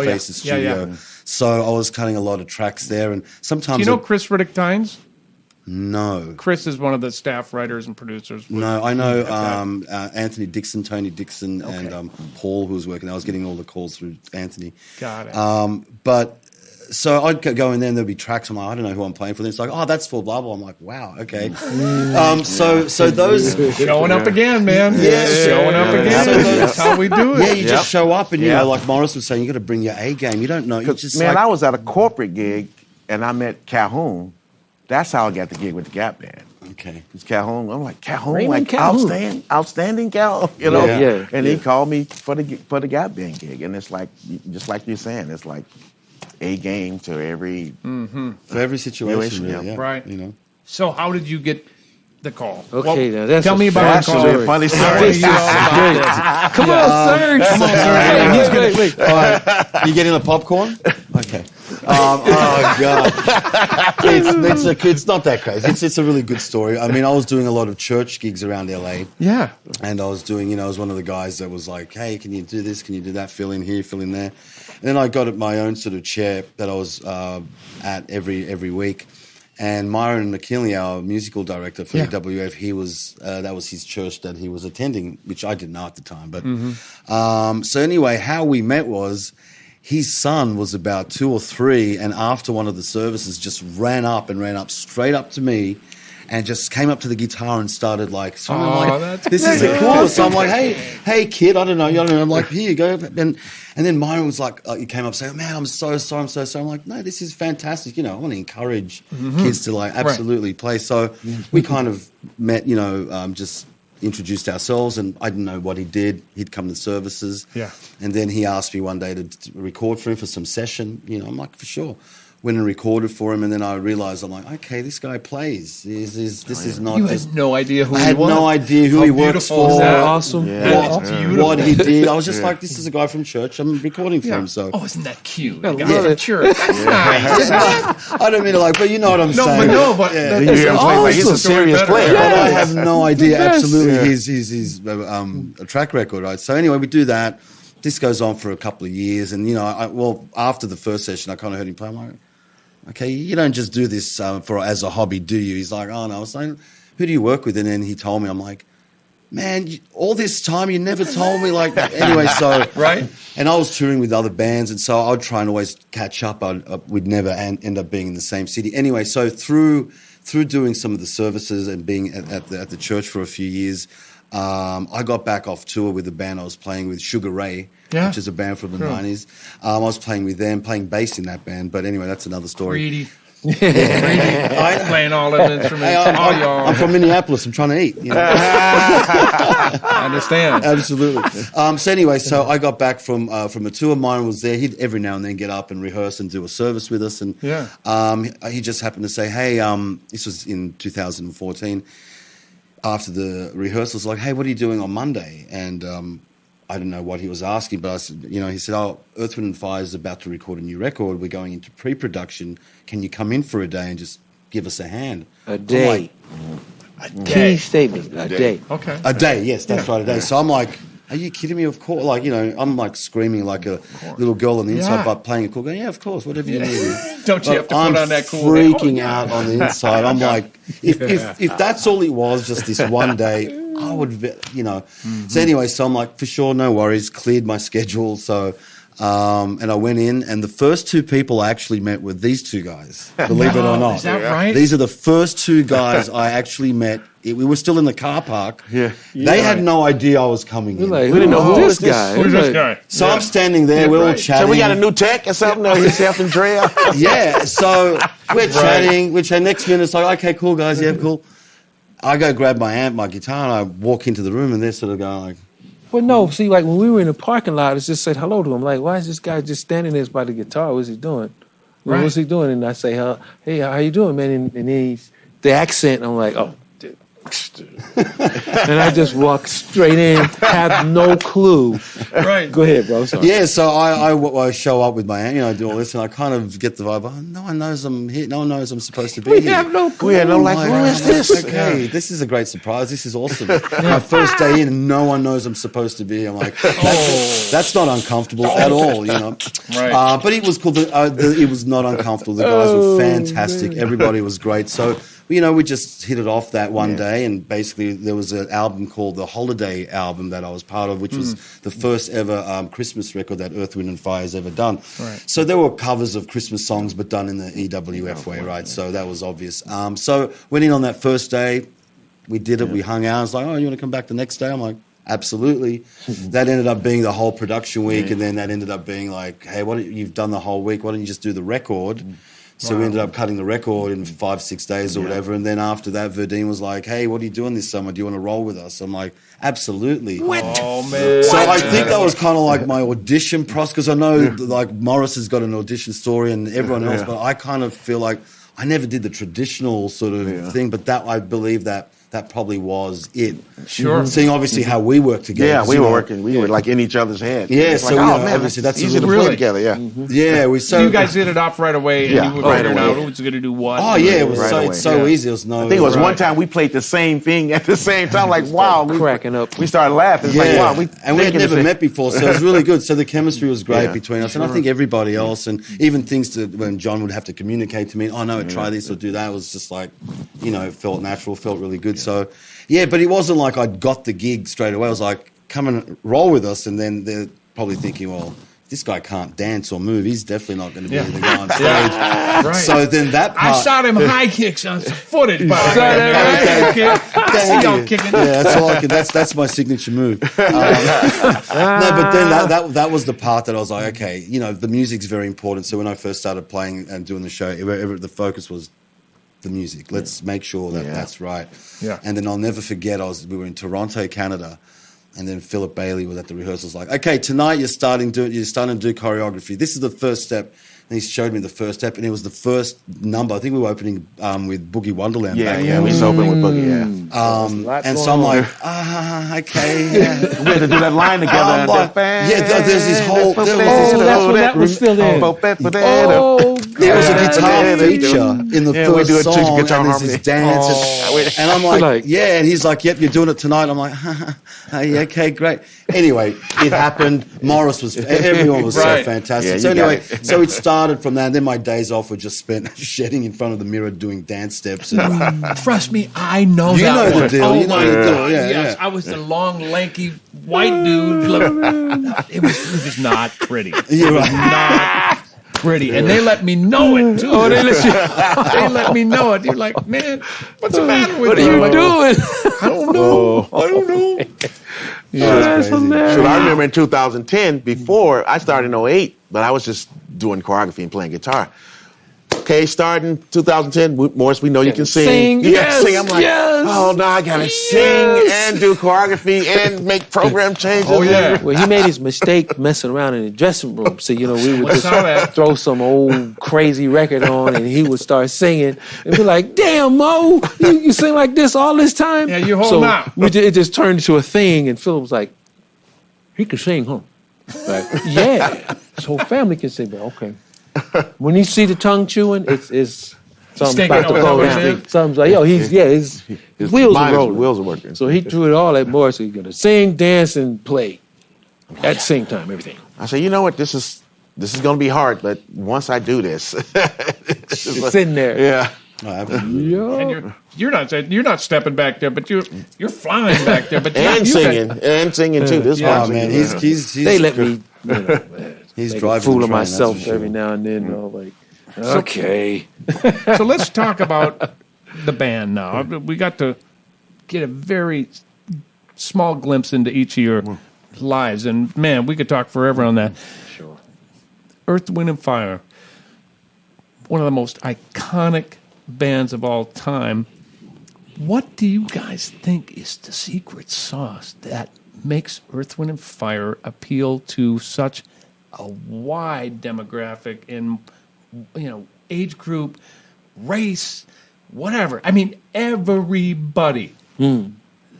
[SPEAKER 1] Oh, yeah.
[SPEAKER 5] studio. So I was cutting a lot of tracks there, and sometimes
[SPEAKER 1] Do you know Chris Riddick-Tynes?
[SPEAKER 5] no.
[SPEAKER 1] Chris is one of the staff writers and producers.
[SPEAKER 5] No, I know Anthony Dixon, Tony Dixon, and Paul, who was working. I was getting all the calls through Anthony.
[SPEAKER 1] Got it.
[SPEAKER 5] But so I'd go in there and there'd be tracks. I'm like, I don't know who I'm playing for. Then it's like, oh, that's for blah blah. I'm like, wow, okay. So those
[SPEAKER 1] Showing up again, man. Showing up again.
[SPEAKER 5] So those-
[SPEAKER 1] That's how we do it.
[SPEAKER 5] yeah, you just show up and you
[SPEAKER 4] Yeah.
[SPEAKER 5] know, like Morris was saying, you got to bring your A game. You don't know. You just
[SPEAKER 4] Man,
[SPEAKER 5] like,
[SPEAKER 4] I was at a corporate gig and I met Calhoun. That's how I got the gig with the Gap Band.
[SPEAKER 5] okay.
[SPEAKER 4] It's Calhoun. I'm like, Calhoun,
[SPEAKER 3] Raymond
[SPEAKER 4] like
[SPEAKER 3] Calhoun.
[SPEAKER 4] outstanding Cal, you know.
[SPEAKER 3] Yeah.
[SPEAKER 4] And he called me for the Gap Band gig, and it's like, just like you're saying, it's like a game to every.
[SPEAKER 5] For every situation,
[SPEAKER 4] Situation,
[SPEAKER 5] really,
[SPEAKER 4] yeah.
[SPEAKER 5] yeah.
[SPEAKER 1] Right.
[SPEAKER 5] You know.
[SPEAKER 1] So how did you get the call?
[SPEAKER 3] Okay, now that's
[SPEAKER 1] tell
[SPEAKER 3] a
[SPEAKER 1] me about the
[SPEAKER 3] fast
[SPEAKER 1] call.
[SPEAKER 3] story.
[SPEAKER 4] Funny
[SPEAKER 1] Tell
[SPEAKER 4] story.
[SPEAKER 1] me all about this.
[SPEAKER 3] Come on, Serge.
[SPEAKER 1] Come on, Serge.
[SPEAKER 3] Wait.
[SPEAKER 5] All right, you getting the popcorn? Okay. Oh God, it's not that crazy. It's a really good story. I mean, I was doing a lot of church gigs around LA,
[SPEAKER 1] Yeah.
[SPEAKER 5] and I was doing, you know, I was one of the guys that was like, hey, can you do this? Can you do that? Fill in here, fill in there. And then I got my own sort of chair that I was at every week. And Myron McKinley, our musical director for EWF, he was that was his church that he was attending, which I didn't know at the time. But so anyway, how we met was his son was about 2 or 3, and after one of the services just ran up straight up to me and just came up to the guitar and started like, so I'm like, this is the coolest. So I'm like, hey kid, I don't know. I'm like, here you go. And then Myron was like, he came up saying, man, I'm so sorry. I'm like, no, this is fantastic. You know, I want to encourage kids to like absolutely play. So we kind of met, just introduced ourselves, and I didn't know what he did. He'd come to services. Yeah. And then he asked me one day to record for him for some session. I'm like, for sure. Went and recorded for him, and then I realized, I'm like, okay, this guy plays. This is not.
[SPEAKER 1] You had no idea who
[SPEAKER 5] I
[SPEAKER 1] he
[SPEAKER 5] had
[SPEAKER 1] was.
[SPEAKER 5] no idea who he works for.
[SPEAKER 1] Is that awesome?
[SPEAKER 5] What he did. I was just like, this is a guy from church. I'm recording for him. So.
[SPEAKER 1] Oh, isn't that cute?
[SPEAKER 3] I love it.
[SPEAKER 1] Church. That's nice.
[SPEAKER 5] I don't mean to like, but you know what I'm saying.
[SPEAKER 1] But
[SPEAKER 4] He's a serious player.
[SPEAKER 5] But I have no idea. Absolutely, his a track record. Right. So anyway, we do that. This goes on for a couple of years, and after the first session, I kind of heard him play. I'm like, okay, you don't just do this as a hobby, do you? He's like, oh no. I was like, who do you work with? And then he told me. I'm like, man, all this time you never told me like that. Anyway, so
[SPEAKER 1] right.
[SPEAKER 5] And I was touring with other bands, and so I'd try and always catch up. We'd never end up being in the same city. Anyway, so through doing some of the services and being at the church for a few years, I got back off tour with the band I was playing with, Sugar Ray, which is a band from the 90s. I was playing with them, playing bass in that band. But anyway, that's another story.
[SPEAKER 1] Greedy. Playing all of the instruments.
[SPEAKER 5] I'm from Minneapolis. I'm trying to eat.
[SPEAKER 1] I understand.
[SPEAKER 5] Absolutely. So anyway, so I got back from a tour. Myron was there. He'd every now and then get up and rehearse and do a service with us. And he just happened to say, hey, this was in 2014. After the rehearsals, like, hey, what are you doing on Monday? And I don't know what he was asking, but I said, he said, oh, Earth, Wind & Fire is about to record a new record. We're going into pre-production. Can you come in for a day and just give us a hand?
[SPEAKER 3] A day.
[SPEAKER 5] Like,
[SPEAKER 3] Key statement. A day.
[SPEAKER 1] Okay.
[SPEAKER 5] A day, yes, that's right, a day. So I'm like, are you kidding me? Of course. Like, I'm like screaming like a little girl on the inside, but playing a cool going, yeah, of course, whatever you need.
[SPEAKER 1] Don't you have to put on that cool?
[SPEAKER 5] I'm freaking out on the inside. I'm like, if that's all it was, just this one day, I would, So anyway, so I'm like, for sure, no worries, cleared my schedule. So, and I went in, and the first 2 people I actually met were these 2 guys, believe it or not.
[SPEAKER 1] Is that right?
[SPEAKER 5] These are the first 2 guys I actually met. We were still in the car park. Yeah. They had no idea I was coming in.
[SPEAKER 3] Like, we didn't know who this guy.
[SPEAKER 1] Who's this guy?
[SPEAKER 5] So I'm standing there, we're all chatting.
[SPEAKER 4] So we got a new tech or something? No, yourself and Dre.
[SPEAKER 5] Yeah, so we're chatting. Next minute, it's like, okay, cool, guys, yeah, cool. I go grab my amp, my guitar, and I walk into the room, and they're sort of going like...
[SPEAKER 3] Well, no, see, like when we were in the parking lot, I just said hello to him. Like, why is this guy just standing there by the guitar? What's he doing? Right. What's he doing? And I say, hey, how you doing, man? And he's the accent. I'm like, oh, dude. And I just walk straight in, have no clue.
[SPEAKER 1] Right.
[SPEAKER 3] Go ahead, bro. Sorry.
[SPEAKER 5] Yeah, so I show up with my amp, I do all this, and I kind of get the vibe. Oh, no one knows I'm here. No one knows I'm supposed to be here.
[SPEAKER 3] We have no clue.
[SPEAKER 4] We no like, who is this?
[SPEAKER 5] Okay, this is a great surprise. This is awesome. My first day in, and no one knows I'm supposed to be. I'm like, that's not uncomfortable at all,
[SPEAKER 1] Right.
[SPEAKER 5] But it was cool. It was not uncomfortable. The guys were fantastic. Man. Everybody was great. So, we just hit it off that one day, and basically there was an album called the Holiday album that I was part of, which was the first ever Christmas record that Earth, Wind & Fire has ever done. Right. So there were covers of Christmas songs, but done in the EWF way, right? So that was obvious. So went in on that first day. We did it. We hung out. I was like, oh, you want to come back the next day? I'm like, absolutely. That ended up being the whole production week, and then that ended up being like, hey, you've done the whole week. Why don't you just do the record? So we ended up cutting the record in 5-6 days or whatever. And then after that, Verdine was like, hey, what are you doing this summer? Do you want to roll with us? I'm like, absolutely.
[SPEAKER 1] What? Oh, man.
[SPEAKER 5] So I think that was kind of like my audition process, because I know like Morris has got an audition story and everyone else, but I kind of feel like I never did the traditional sort of thing, but that I believe that probably was it.
[SPEAKER 1] Sure.
[SPEAKER 5] Seeing obviously how we work together.
[SPEAKER 4] Yeah, we were working. We were like in each other's head.
[SPEAKER 5] Yeah,
[SPEAKER 4] it's
[SPEAKER 5] so
[SPEAKER 4] like, man,
[SPEAKER 5] obviously that's
[SPEAKER 4] easy to play together. Yeah.
[SPEAKER 5] Yeah,
[SPEAKER 1] you guys did it off right away, and you were figuring out who's going to do what.
[SPEAKER 5] Oh yeah, it was so easy. It was
[SPEAKER 4] I think it was one time we played the same thing at the same time. Like wow, we
[SPEAKER 3] cracking up.
[SPEAKER 4] We started laughing. It's like wow, we
[SPEAKER 5] had never met before, so it was really good. So the chemistry was great between us, and I think everybody else, and even things when John would have to communicate to me, oh no, try this or do that. It was just like, it felt natural, felt really good. So. Yeah, but it wasn't like I got the gig straight away. I was like, come and roll with us. And then they're probably thinking, well, this guy can't dance or move. He's definitely not going to be
[SPEAKER 1] Yeah.
[SPEAKER 5] able to go on stage.
[SPEAKER 1] Right.
[SPEAKER 5] So then that part,
[SPEAKER 1] I shot him high kicks on some footage, by the way. I see y'all kicking.
[SPEAKER 5] yeah, that's all I can. That's my signature move. No, but then that was the part that I was like, okay, you know, the music's very important. So when I first started playing and doing the show, the focus was the music. Let's make sure that that's right.
[SPEAKER 1] Yeah.
[SPEAKER 5] And then I'll never forget, we were in Toronto, Canada. And then Philip Bailey was at the rehearsals like, okay, tonight you're starting to do choreography. This is the first step. And he showed me the first step, and it was the first number. I think we were opening with Boogie Wonderland. back
[SPEAKER 4] we
[SPEAKER 5] then.
[SPEAKER 4] was open with Boogie,
[SPEAKER 5] And so I'm like, okay, yeah.
[SPEAKER 4] We had to do that line together.
[SPEAKER 5] I'm like, there's this whole...
[SPEAKER 3] Oh, that's when that was still there.
[SPEAKER 5] There was a guitar feature in the
[SPEAKER 4] we do
[SPEAKER 5] first
[SPEAKER 4] a
[SPEAKER 5] song,
[SPEAKER 4] guitar
[SPEAKER 5] and there's this dance. And I'm like, yeah. And he's like, yep, you're doing it tonight. I'm like, yeah, okay, great. Anyway, it happened. Morris was... Everyone was
[SPEAKER 1] Right.
[SPEAKER 5] so fantastic.
[SPEAKER 4] Yeah,
[SPEAKER 5] So
[SPEAKER 4] you got
[SPEAKER 5] anyway, so it started from that. And then my days off were just spent shedding in front of the mirror doing dance steps. And,
[SPEAKER 1] Trust me, I know
[SPEAKER 5] You
[SPEAKER 1] that
[SPEAKER 5] know the
[SPEAKER 1] one.
[SPEAKER 5] deal,
[SPEAKER 1] Oh
[SPEAKER 5] you know
[SPEAKER 1] my
[SPEAKER 5] the deal,
[SPEAKER 1] God,
[SPEAKER 5] yeah,
[SPEAKER 1] yes.
[SPEAKER 5] yeah.
[SPEAKER 1] I was the long, lanky, white dude. It was not pretty.
[SPEAKER 5] You're right.
[SPEAKER 1] Not pretty. And they let me know it, too. Oh, they let me know it. You're like, man, what's the matter with you?
[SPEAKER 3] What are you doing?
[SPEAKER 1] I don't know. I don't know.
[SPEAKER 3] That's hilarious.
[SPEAKER 4] So I remember in 2010, before I started in 08, but I was just doing choreography and playing guitar. Okay, starting 2010, Morris, we know you can sing. You got to sing. I'm like, oh, no, I got to sing and do choreography and make program changes.
[SPEAKER 1] Oh, yeah.
[SPEAKER 3] Well, he made his mistake messing around in the dressing room. So, you know, we would
[SPEAKER 1] I saw that.
[SPEAKER 3] just throw some old crazy record on and he would start singing and be like, damn, Mo, you sing like this all this time?
[SPEAKER 1] Yeah, you hold
[SPEAKER 3] so
[SPEAKER 1] out.
[SPEAKER 3] it just turned into a thing and Philip was like, he can sing, huh? Like, yeah. His whole family can sing, but okay. When you see the tongue chewing, it's something's
[SPEAKER 1] Stinking
[SPEAKER 3] about to
[SPEAKER 1] over
[SPEAKER 3] go
[SPEAKER 1] his
[SPEAKER 3] down.
[SPEAKER 1] head?
[SPEAKER 3] Something's like, his wheels are rolling.
[SPEAKER 4] Wheels are working.
[SPEAKER 3] So he threw it all at Morris. So he's gonna sing, dance, and play at the same time. Everything.
[SPEAKER 4] I said, you know what? This is going to be hard, but once I do this,
[SPEAKER 3] It's in there.
[SPEAKER 4] yeah.
[SPEAKER 1] And you're not stepping back there, but you're flying back there. But
[SPEAKER 4] And singing too. This
[SPEAKER 5] Oh,
[SPEAKER 4] one,
[SPEAKER 5] man, he's
[SPEAKER 3] They let me,
[SPEAKER 5] he's
[SPEAKER 3] make a
[SPEAKER 5] driving
[SPEAKER 3] fool
[SPEAKER 5] the
[SPEAKER 3] of
[SPEAKER 5] train, that's
[SPEAKER 3] myself
[SPEAKER 5] for sure.
[SPEAKER 3] every now and then. Like, okay.
[SPEAKER 1] So let's talk about the band now. We got to get a very small glimpse into each of your lives, and man, we could talk forever on that.
[SPEAKER 3] Sure.
[SPEAKER 1] Earth, Wind, and Fire, one of the most iconic bands of all time. What do you guys think is the secret sauce that makes Earth, Wind, and Fire appeal to such a wide demographic in, age group, race, whatever? I mean, everybody.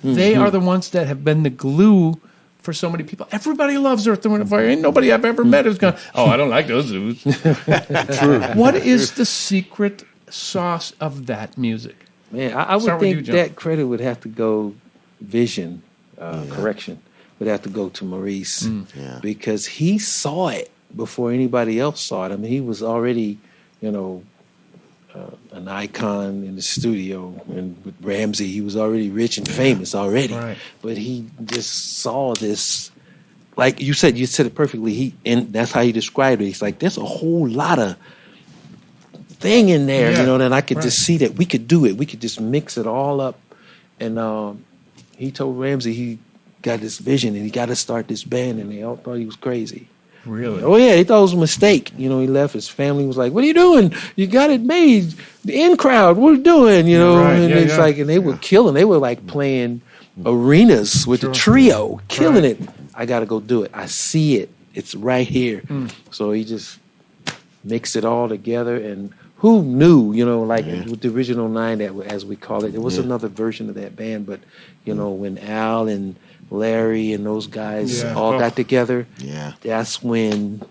[SPEAKER 1] They are the ones that have been the glue for so many people. Everybody loves Earth, Wind, and Fire. Ain't nobody I've ever met who's gone, oh, I don't like those dudes. True. What is the secret sauce of that music?
[SPEAKER 3] Man, I would
[SPEAKER 1] Start with you,
[SPEAKER 3] think
[SPEAKER 1] John.
[SPEAKER 3] that credit would have to go vision, correction, would have to go to Maurice because he saw it before anybody else saw it. I mean, he was already, an icon in the studio, and with Ramsey, he was already rich and famous already.
[SPEAKER 1] Right.
[SPEAKER 3] But he just saw this, like you said it perfectly. And that's how he described it. He's like, there's a whole lot of thing in there,
[SPEAKER 1] Yeah.
[SPEAKER 3] that I could just see that we could do it. We could just mix it all up. And he told Ramsey he got this vision and he got to start this band, and they all thought he was crazy.
[SPEAKER 1] Really?
[SPEAKER 3] Oh yeah, they thought it was a mistake. He left. His family was like, "What are you doing? You got it made. The in crowd, what are you doing?"
[SPEAKER 1] Right,
[SPEAKER 3] And
[SPEAKER 1] yeah,
[SPEAKER 3] it's
[SPEAKER 1] yeah.
[SPEAKER 3] like, and they were killing. They were like playing arenas with the trio, killing it. I got to go do it. I see it. It's right here. So he just mixed it all together. And who knew? With the original 9, that as we call it, there was another version of that band. But when Al and Larry and those guys all got together, that's when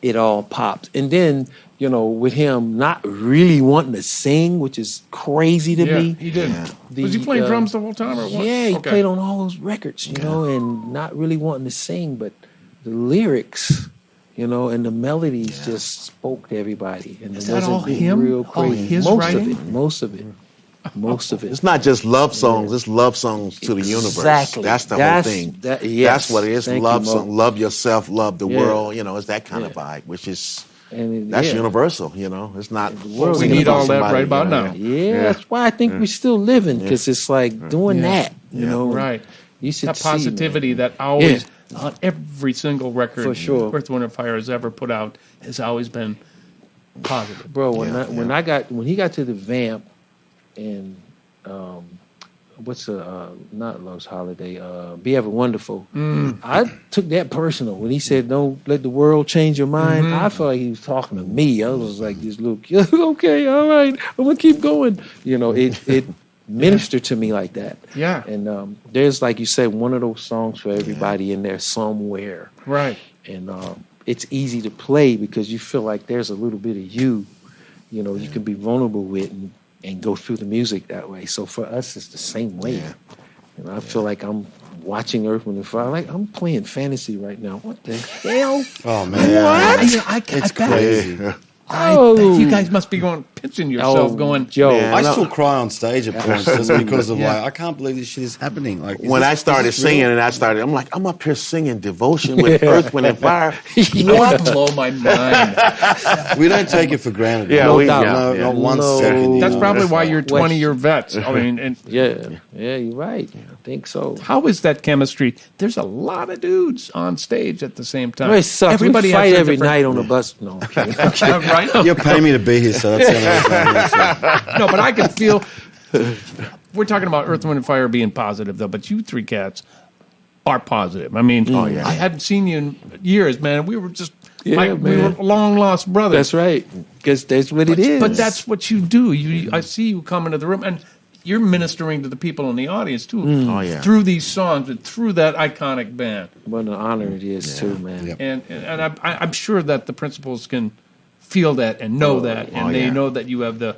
[SPEAKER 3] it all popped. And then, with him not really wanting to sing, which is crazy to me.
[SPEAKER 1] He did. Was he playing drums the whole time? Or what?
[SPEAKER 3] Yeah, he
[SPEAKER 1] Okay.
[SPEAKER 3] played on all those records, and not really wanting to sing, but the lyrics, and the melodies just spoke to everybody. And
[SPEAKER 1] Is
[SPEAKER 3] it
[SPEAKER 1] that all
[SPEAKER 3] wasn't
[SPEAKER 1] him?
[SPEAKER 3] real
[SPEAKER 1] All
[SPEAKER 3] crazy.
[SPEAKER 1] his
[SPEAKER 3] Most
[SPEAKER 1] writing?
[SPEAKER 3] of it. Most of it. Most of it.
[SPEAKER 4] It's not just love songs. It's love songs to the universe.
[SPEAKER 3] Exactly.
[SPEAKER 4] That's the whole thing. That's what it is.
[SPEAKER 3] Thank
[SPEAKER 4] Love
[SPEAKER 3] you, Mo.
[SPEAKER 4] song. Love yourself. Love the
[SPEAKER 3] Yeah.
[SPEAKER 4] world. It's that kind of vibe, which is
[SPEAKER 3] And
[SPEAKER 4] that's
[SPEAKER 3] yeah.
[SPEAKER 4] universal. It's not.
[SPEAKER 3] world
[SPEAKER 1] We
[SPEAKER 3] is
[SPEAKER 1] need all that
[SPEAKER 4] somebody,
[SPEAKER 1] right about
[SPEAKER 4] you know,
[SPEAKER 1] now.
[SPEAKER 3] Yeah, that's why I think we're still living, because it's like doing that,
[SPEAKER 1] Right.
[SPEAKER 3] You should
[SPEAKER 1] That
[SPEAKER 3] see, man.
[SPEAKER 1] positivity that always, on every single record
[SPEAKER 3] For sure.
[SPEAKER 1] Earth, Wind & Fire has ever put out has always been positive.
[SPEAKER 3] Bro, when he got to the Vamp and not Love's Holiday, Be Ever Wonderful, I took that personal. When he said, "Don't let the world change your mind," I felt like he was talking to me. I was like this little kid, okay, all right, I'm gonna keep going. It ministered to me like that.
[SPEAKER 1] Yeah.
[SPEAKER 3] And there's, like you said, one of those songs for everybody in there somewhere.
[SPEAKER 1] Right.
[SPEAKER 3] And it's easy to play because you feel like there's a little bit of you can be vulnerable with and go through the music that way. So for us, it's the same way.
[SPEAKER 4] Yeah.
[SPEAKER 3] I feel like I'm watching Earth, Wind & Fire. Like, I'm playing fantasy right now. What the hell?
[SPEAKER 5] Oh man,
[SPEAKER 1] It's
[SPEAKER 5] crazy.
[SPEAKER 1] You guys must be pinching yourself, going,
[SPEAKER 3] Joe.
[SPEAKER 4] Man.
[SPEAKER 5] I
[SPEAKER 4] no.
[SPEAKER 5] still cry on stage at points just because of I can't believe this shit is happening. Like
[SPEAKER 4] When I started singing I'm like, I'm up here singing devotion with Earth, Wind, and Fire.
[SPEAKER 1] what? Blow my mind.
[SPEAKER 5] we don't take it for granted.
[SPEAKER 4] Yeah,
[SPEAKER 3] No
[SPEAKER 4] we-
[SPEAKER 3] doubt.
[SPEAKER 4] yeah,
[SPEAKER 5] not 1 second.
[SPEAKER 1] That's probably why
[SPEAKER 5] you're.
[SPEAKER 1] you're 20-year vets. I mean, and
[SPEAKER 3] Yeah, you're right. I think so.
[SPEAKER 1] how is that chemistry? There's a lot of dudes on stage at the same time.
[SPEAKER 3] It sucks.
[SPEAKER 1] Everybody
[SPEAKER 3] we
[SPEAKER 1] has
[SPEAKER 3] fight
[SPEAKER 1] their
[SPEAKER 3] every
[SPEAKER 1] different-
[SPEAKER 3] night on the bus. No, I'm kidding.
[SPEAKER 1] right?
[SPEAKER 5] You're paying me to be here, so that's the only reason I'm here, so.
[SPEAKER 1] No, but I can feel. We're talking about Earth, Wind, and Fire being positive, though. But you three cats are positive. I mean, I hadn't seen you in years, man. We were just we were long lost brothers.
[SPEAKER 3] That's right. Because that's what it is.
[SPEAKER 1] But that's what you do. I see you come into the room, and you're ministering to the people in the audience too.
[SPEAKER 4] Oh, yeah.
[SPEAKER 1] Through these songs and through that iconic band.
[SPEAKER 3] what an honor it is, too, man.
[SPEAKER 5] Yep.
[SPEAKER 1] And I'm sure that the principals can feel that and know that, and they know that you have the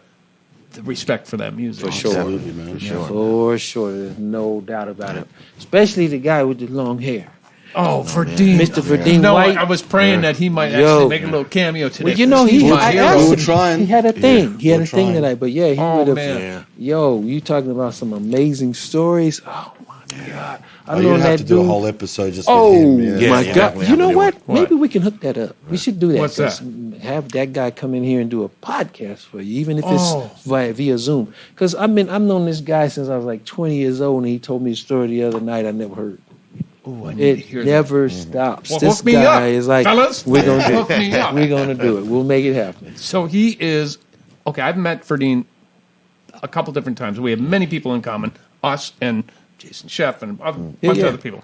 [SPEAKER 1] respect for that music.
[SPEAKER 3] For sure.
[SPEAKER 5] Absolutely, man.
[SPEAKER 3] For sure. There's no doubt about it. Especially the guy with the long hair.
[SPEAKER 1] Oh, Verdine.
[SPEAKER 3] Mr. Verdine
[SPEAKER 1] No,
[SPEAKER 3] White.
[SPEAKER 1] I was praying that he might
[SPEAKER 3] Yo.
[SPEAKER 1] actually make a little cameo today.
[SPEAKER 3] Well,
[SPEAKER 1] He's my
[SPEAKER 3] I
[SPEAKER 1] hero.
[SPEAKER 3] asked
[SPEAKER 5] We
[SPEAKER 3] him.
[SPEAKER 5] were trying.
[SPEAKER 3] He had a thing. He had
[SPEAKER 5] we
[SPEAKER 3] a
[SPEAKER 5] were
[SPEAKER 3] thing
[SPEAKER 5] trying.
[SPEAKER 3] tonight. But yeah, he
[SPEAKER 1] Oh,
[SPEAKER 3] would have.
[SPEAKER 1] man.
[SPEAKER 3] Yo, you talking about some amazing stories? Oh my God! I
[SPEAKER 5] Oh,
[SPEAKER 3] know
[SPEAKER 5] you'd have to
[SPEAKER 3] that
[SPEAKER 5] do a
[SPEAKER 3] dude.
[SPEAKER 5] whole episode just
[SPEAKER 3] Oh
[SPEAKER 5] with him. Yeah.
[SPEAKER 3] my
[SPEAKER 4] yeah,
[SPEAKER 3] God!
[SPEAKER 4] definitely
[SPEAKER 3] You
[SPEAKER 4] have
[SPEAKER 3] know
[SPEAKER 4] to do
[SPEAKER 3] what?
[SPEAKER 4] it.
[SPEAKER 3] Maybe we can hook that up. We should do that.
[SPEAKER 1] What's that?
[SPEAKER 3] 'cause Have that guy come in here and do a podcast for you, even if it's via Zoom. Because I've known this guy since I was like 20 years old, and he told me a story the other night I never heard.
[SPEAKER 1] Ooh, I need to hear
[SPEAKER 3] It
[SPEAKER 1] that.
[SPEAKER 3] never stops.
[SPEAKER 1] Well,
[SPEAKER 3] This
[SPEAKER 1] hook me
[SPEAKER 3] guy
[SPEAKER 1] up,
[SPEAKER 3] is like,
[SPEAKER 1] fellas.
[SPEAKER 3] we're gonna do
[SPEAKER 1] Hook me up.
[SPEAKER 3] We're gonna do it. We'll make it happen.
[SPEAKER 1] So he is okay. I've met Verdine a couple different times. We have many people in common, us and Jason Sheff and a bunch of other people.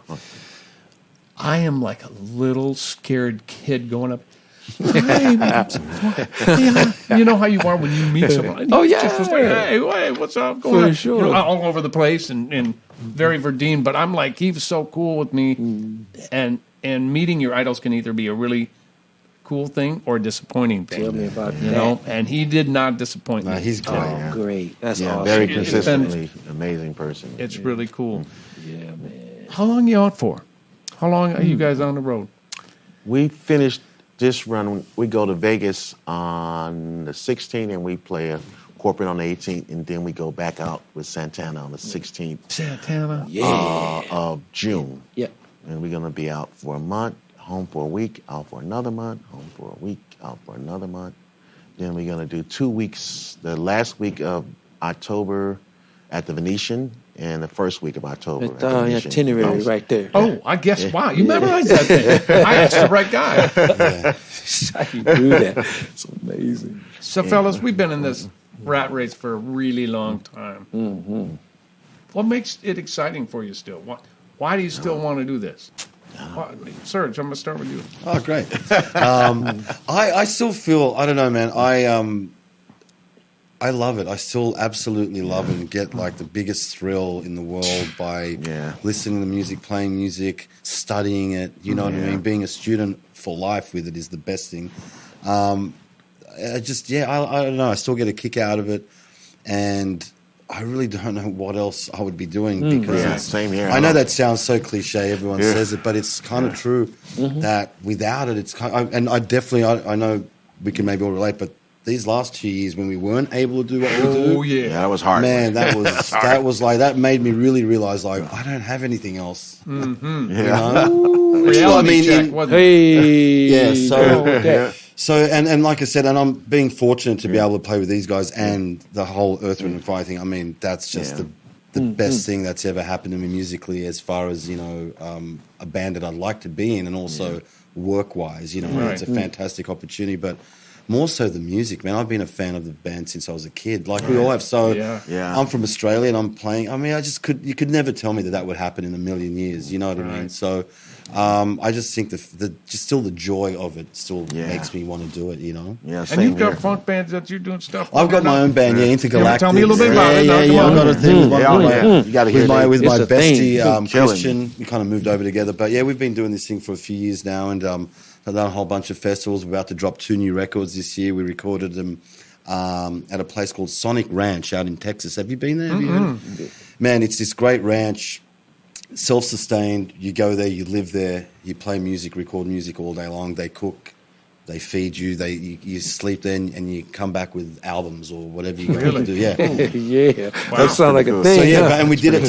[SPEAKER 1] I am like a little scared kid going up. Hey, you know how you are when you meet someone.
[SPEAKER 3] Oh, yeah.
[SPEAKER 1] Just like, hey, what's up? Going
[SPEAKER 3] For
[SPEAKER 1] on?
[SPEAKER 3] sure.
[SPEAKER 1] You know, all over the place and very Verdine. But I'm like, he was so cool with me, and meeting your idols can either be a really cool thing or a disappointing thing.
[SPEAKER 3] Tell me about
[SPEAKER 1] You
[SPEAKER 3] that.
[SPEAKER 1] know, and he did not disappoint me.
[SPEAKER 5] Nah, he's great.
[SPEAKER 3] Oh, great. That's
[SPEAKER 4] Yeah,
[SPEAKER 3] awesome.
[SPEAKER 4] very
[SPEAKER 1] It's
[SPEAKER 4] consistently amazing person.
[SPEAKER 1] It's really cool.
[SPEAKER 3] Yeah, man.
[SPEAKER 1] How long you out for? How long are you guys on the road?
[SPEAKER 4] We finished this run. We go to Vegas on the 16th, and we play a corporate on the 18th, and then we go back out with Santana on the 16th
[SPEAKER 1] Santana.
[SPEAKER 4] of June.
[SPEAKER 3] Yeah.
[SPEAKER 4] And we're going to be out for a month, home for a week, out for another month, home for a week, out for another month. Then we're going to do 2 weeks, the last week of October at the Venetian, and the first week of October at the Venetian.
[SPEAKER 3] Itinerary right there.
[SPEAKER 1] Oh, I guess. Wow, you memorized that thing. I asked the right guy.
[SPEAKER 3] You do that. It's amazing.
[SPEAKER 1] So, fellas, we've been in this rat race for a really long time. Mm-hmm. What makes it exciting for you still? Why do you still want to do this? Serge, I'm going to start with you.
[SPEAKER 5] Oh, great. I still feel, I don't know, man. I love it. I still absolutely love it and get like the biggest thrill in the world by listening to the music, playing music, studying it. You know what I mean? Being a student for life with it is the best thing. I don't know. I still get a kick out of it. And I really don't know what else I would be doing because
[SPEAKER 4] same here.
[SPEAKER 5] I know that sounds so cliche. Everyone says it, but it's kind of true that without it, it's kind of, and I know we can maybe all relate, but these last 2 years when we weren't able to do what we do.
[SPEAKER 4] Yeah, that was hard.
[SPEAKER 5] Man, that made me really realize like I don't have anything else.
[SPEAKER 1] Mm-hmm.
[SPEAKER 5] You know?
[SPEAKER 1] Reality check, wasn't it?
[SPEAKER 5] Yeah,
[SPEAKER 3] Okay.
[SPEAKER 5] so and like I said, and I'm being fortunate to be able to play with these guys and the whole Earth, Wind and Fire thing. I mean, that's just the best thing that's ever happened to me musically, as far as, you know, a band that I'd like to be in, and also work-wise, you know, it's a fantastic opportunity. But more so the music, man. I've been a fan of the band since I was a kid, like we all have. So I'm from Australia and I'm playing. I mean, you could never tell me that would happen in a million years. You know what I mean? So I just think still the joy of it still makes me want to do it, you know?
[SPEAKER 4] Yeah,
[SPEAKER 1] And you've got funk bands that you're doing stuff with.
[SPEAKER 5] I've got my own band, Intergalactic.
[SPEAKER 1] Tell me a little bit about it.
[SPEAKER 5] Yeah. I've got a thing with
[SPEAKER 4] You gotta hear that.
[SPEAKER 5] with my bestie,
[SPEAKER 4] Killing.
[SPEAKER 5] Christian. We kind of moved over together. But yeah, we've been doing this thing for a few years now, and I've done a whole bunch of festivals. We're about to drop 2 new records this year. We recorded them at a place called Sonic Ranch out in Texas. Have you been there? Have you heard? Man, it's this great ranch, self-sustained. You go there, you live there, you play music, record music all day long. They cook, they feed you, you sleep there, and you come back with albums or whatever you got to do. Yeah,
[SPEAKER 3] That sounds like a thing.
[SPEAKER 5] So yeah,
[SPEAKER 3] huh?
[SPEAKER 5] and we did it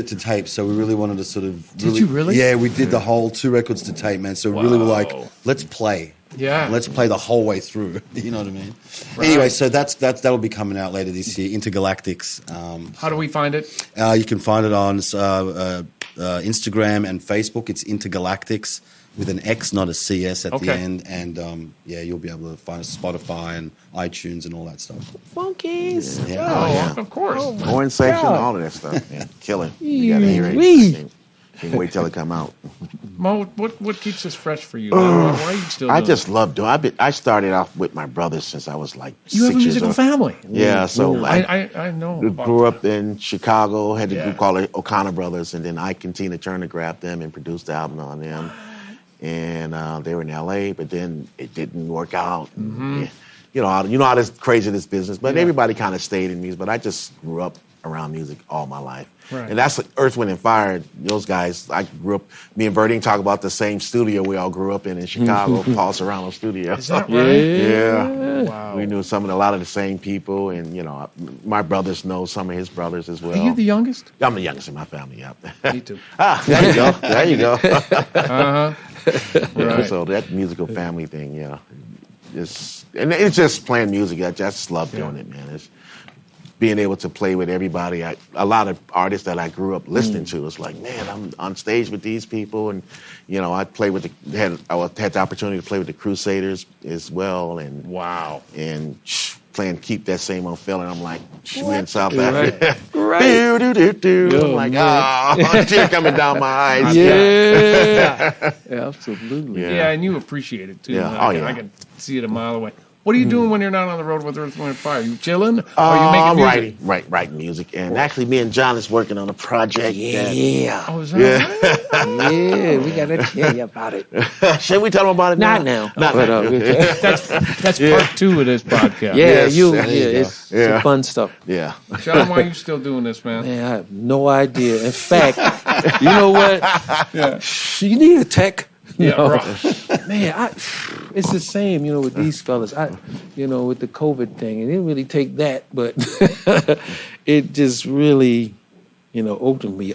[SPEAKER 5] to tape. So we really wanted to sort of.
[SPEAKER 1] Did you really?
[SPEAKER 5] Yeah, we did the whole 2 records to tape, man. So we really were like, let's play.
[SPEAKER 1] Yeah.
[SPEAKER 5] Let's play the whole way through. You know what I mean? Right. Anyway, so that'll be coming out later this year. Intergalactics.
[SPEAKER 1] How do we find it?
[SPEAKER 5] You can find it on Instagram and Facebook. It's Intergalactics with an X, not a CS at the end. And you'll be able to find us Spotify and iTunes and all that stuff.
[SPEAKER 3] Funkies.
[SPEAKER 1] Of course.
[SPEAKER 4] Horn section, all of that stuff. Man. Killing. You gotta hear it. Can't wait till it come out.
[SPEAKER 1] Mo, what keeps this fresh for you? Why are you still doing
[SPEAKER 4] I just love doing. I started off with my brothers since I was like
[SPEAKER 1] You
[SPEAKER 4] 6
[SPEAKER 1] have a
[SPEAKER 4] years
[SPEAKER 1] musical
[SPEAKER 4] old.
[SPEAKER 1] family.
[SPEAKER 4] Yeah, so
[SPEAKER 1] I know. about
[SPEAKER 4] grew
[SPEAKER 1] that.
[SPEAKER 4] up in Chicago, had a group called O'Connor Brothers, and then Ike and Tina Turner grabbed them and produced the album on them. And they were in L.A., but then it didn't work out. Yeah. You know how this crazy this business, but everybody kind of stayed in music. But I just grew up around music all my life.
[SPEAKER 1] Right.
[SPEAKER 4] And that's Earth, Wind, and Fire. Those guys, I grew up, me and Verdine talk about the same studio we all grew up in Chicago, Paul Serrano Studio.
[SPEAKER 1] Is that right?
[SPEAKER 4] Yeah.
[SPEAKER 1] Wow.
[SPEAKER 4] We knew a lot of the same people, and, you know, my brothers know some of his brothers as well.
[SPEAKER 1] Are you the youngest?
[SPEAKER 4] I'm the youngest in my family, yeah.
[SPEAKER 1] Me too.
[SPEAKER 4] There you go. There you go.
[SPEAKER 1] Right.
[SPEAKER 4] So that musical family thing, yeah. It's just playing music. I just love doing it, man. It's being able to play with everybody. A lot of artists that I grew up listening to. It's like, man, I'm on stage with these people, and you know, I had the opportunity to play with the Crusaders as well, and and playing Keep That Same Old Feeling. I'm like, we in South Africa. I'm like, tear coming down my eyes.
[SPEAKER 3] Absolutely.
[SPEAKER 1] Yeah, and you appreciate it too.
[SPEAKER 4] Yeah.
[SPEAKER 1] I can see it a mile away. What are you doing when you're not on the road with Earth, Wind, and Fire? You chilling? Or are you making music?
[SPEAKER 4] Writing music. And actually, me and John is working on a project.
[SPEAKER 1] Oh, is that
[SPEAKER 3] Yeah, we got to tell you about it.
[SPEAKER 4] Should we tell them about it now?
[SPEAKER 3] Not now.
[SPEAKER 4] Not
[SPEAKER 3] But,
[SPEAKER 4] now.
[SPEAKER 1] That's part 2 of this podcast.
[SPEAKER 3] Yeah,
[SPEAKER 4] Yes,
[SPEAKER 3] it's some fun stuff.
[SPEAKER 4] Yeah.
[SPEAKER 1] Sean, why are you still doing this, man?
[SPEAKER 3] Man, I have no idea. In fact, you know what? You need a tech.
[SPEAKER 1] Right.
[SPEAKER 3] Man, it's the same, you know, with these fellas. With the COVID thing, it didn't really take that, but it just really, opened me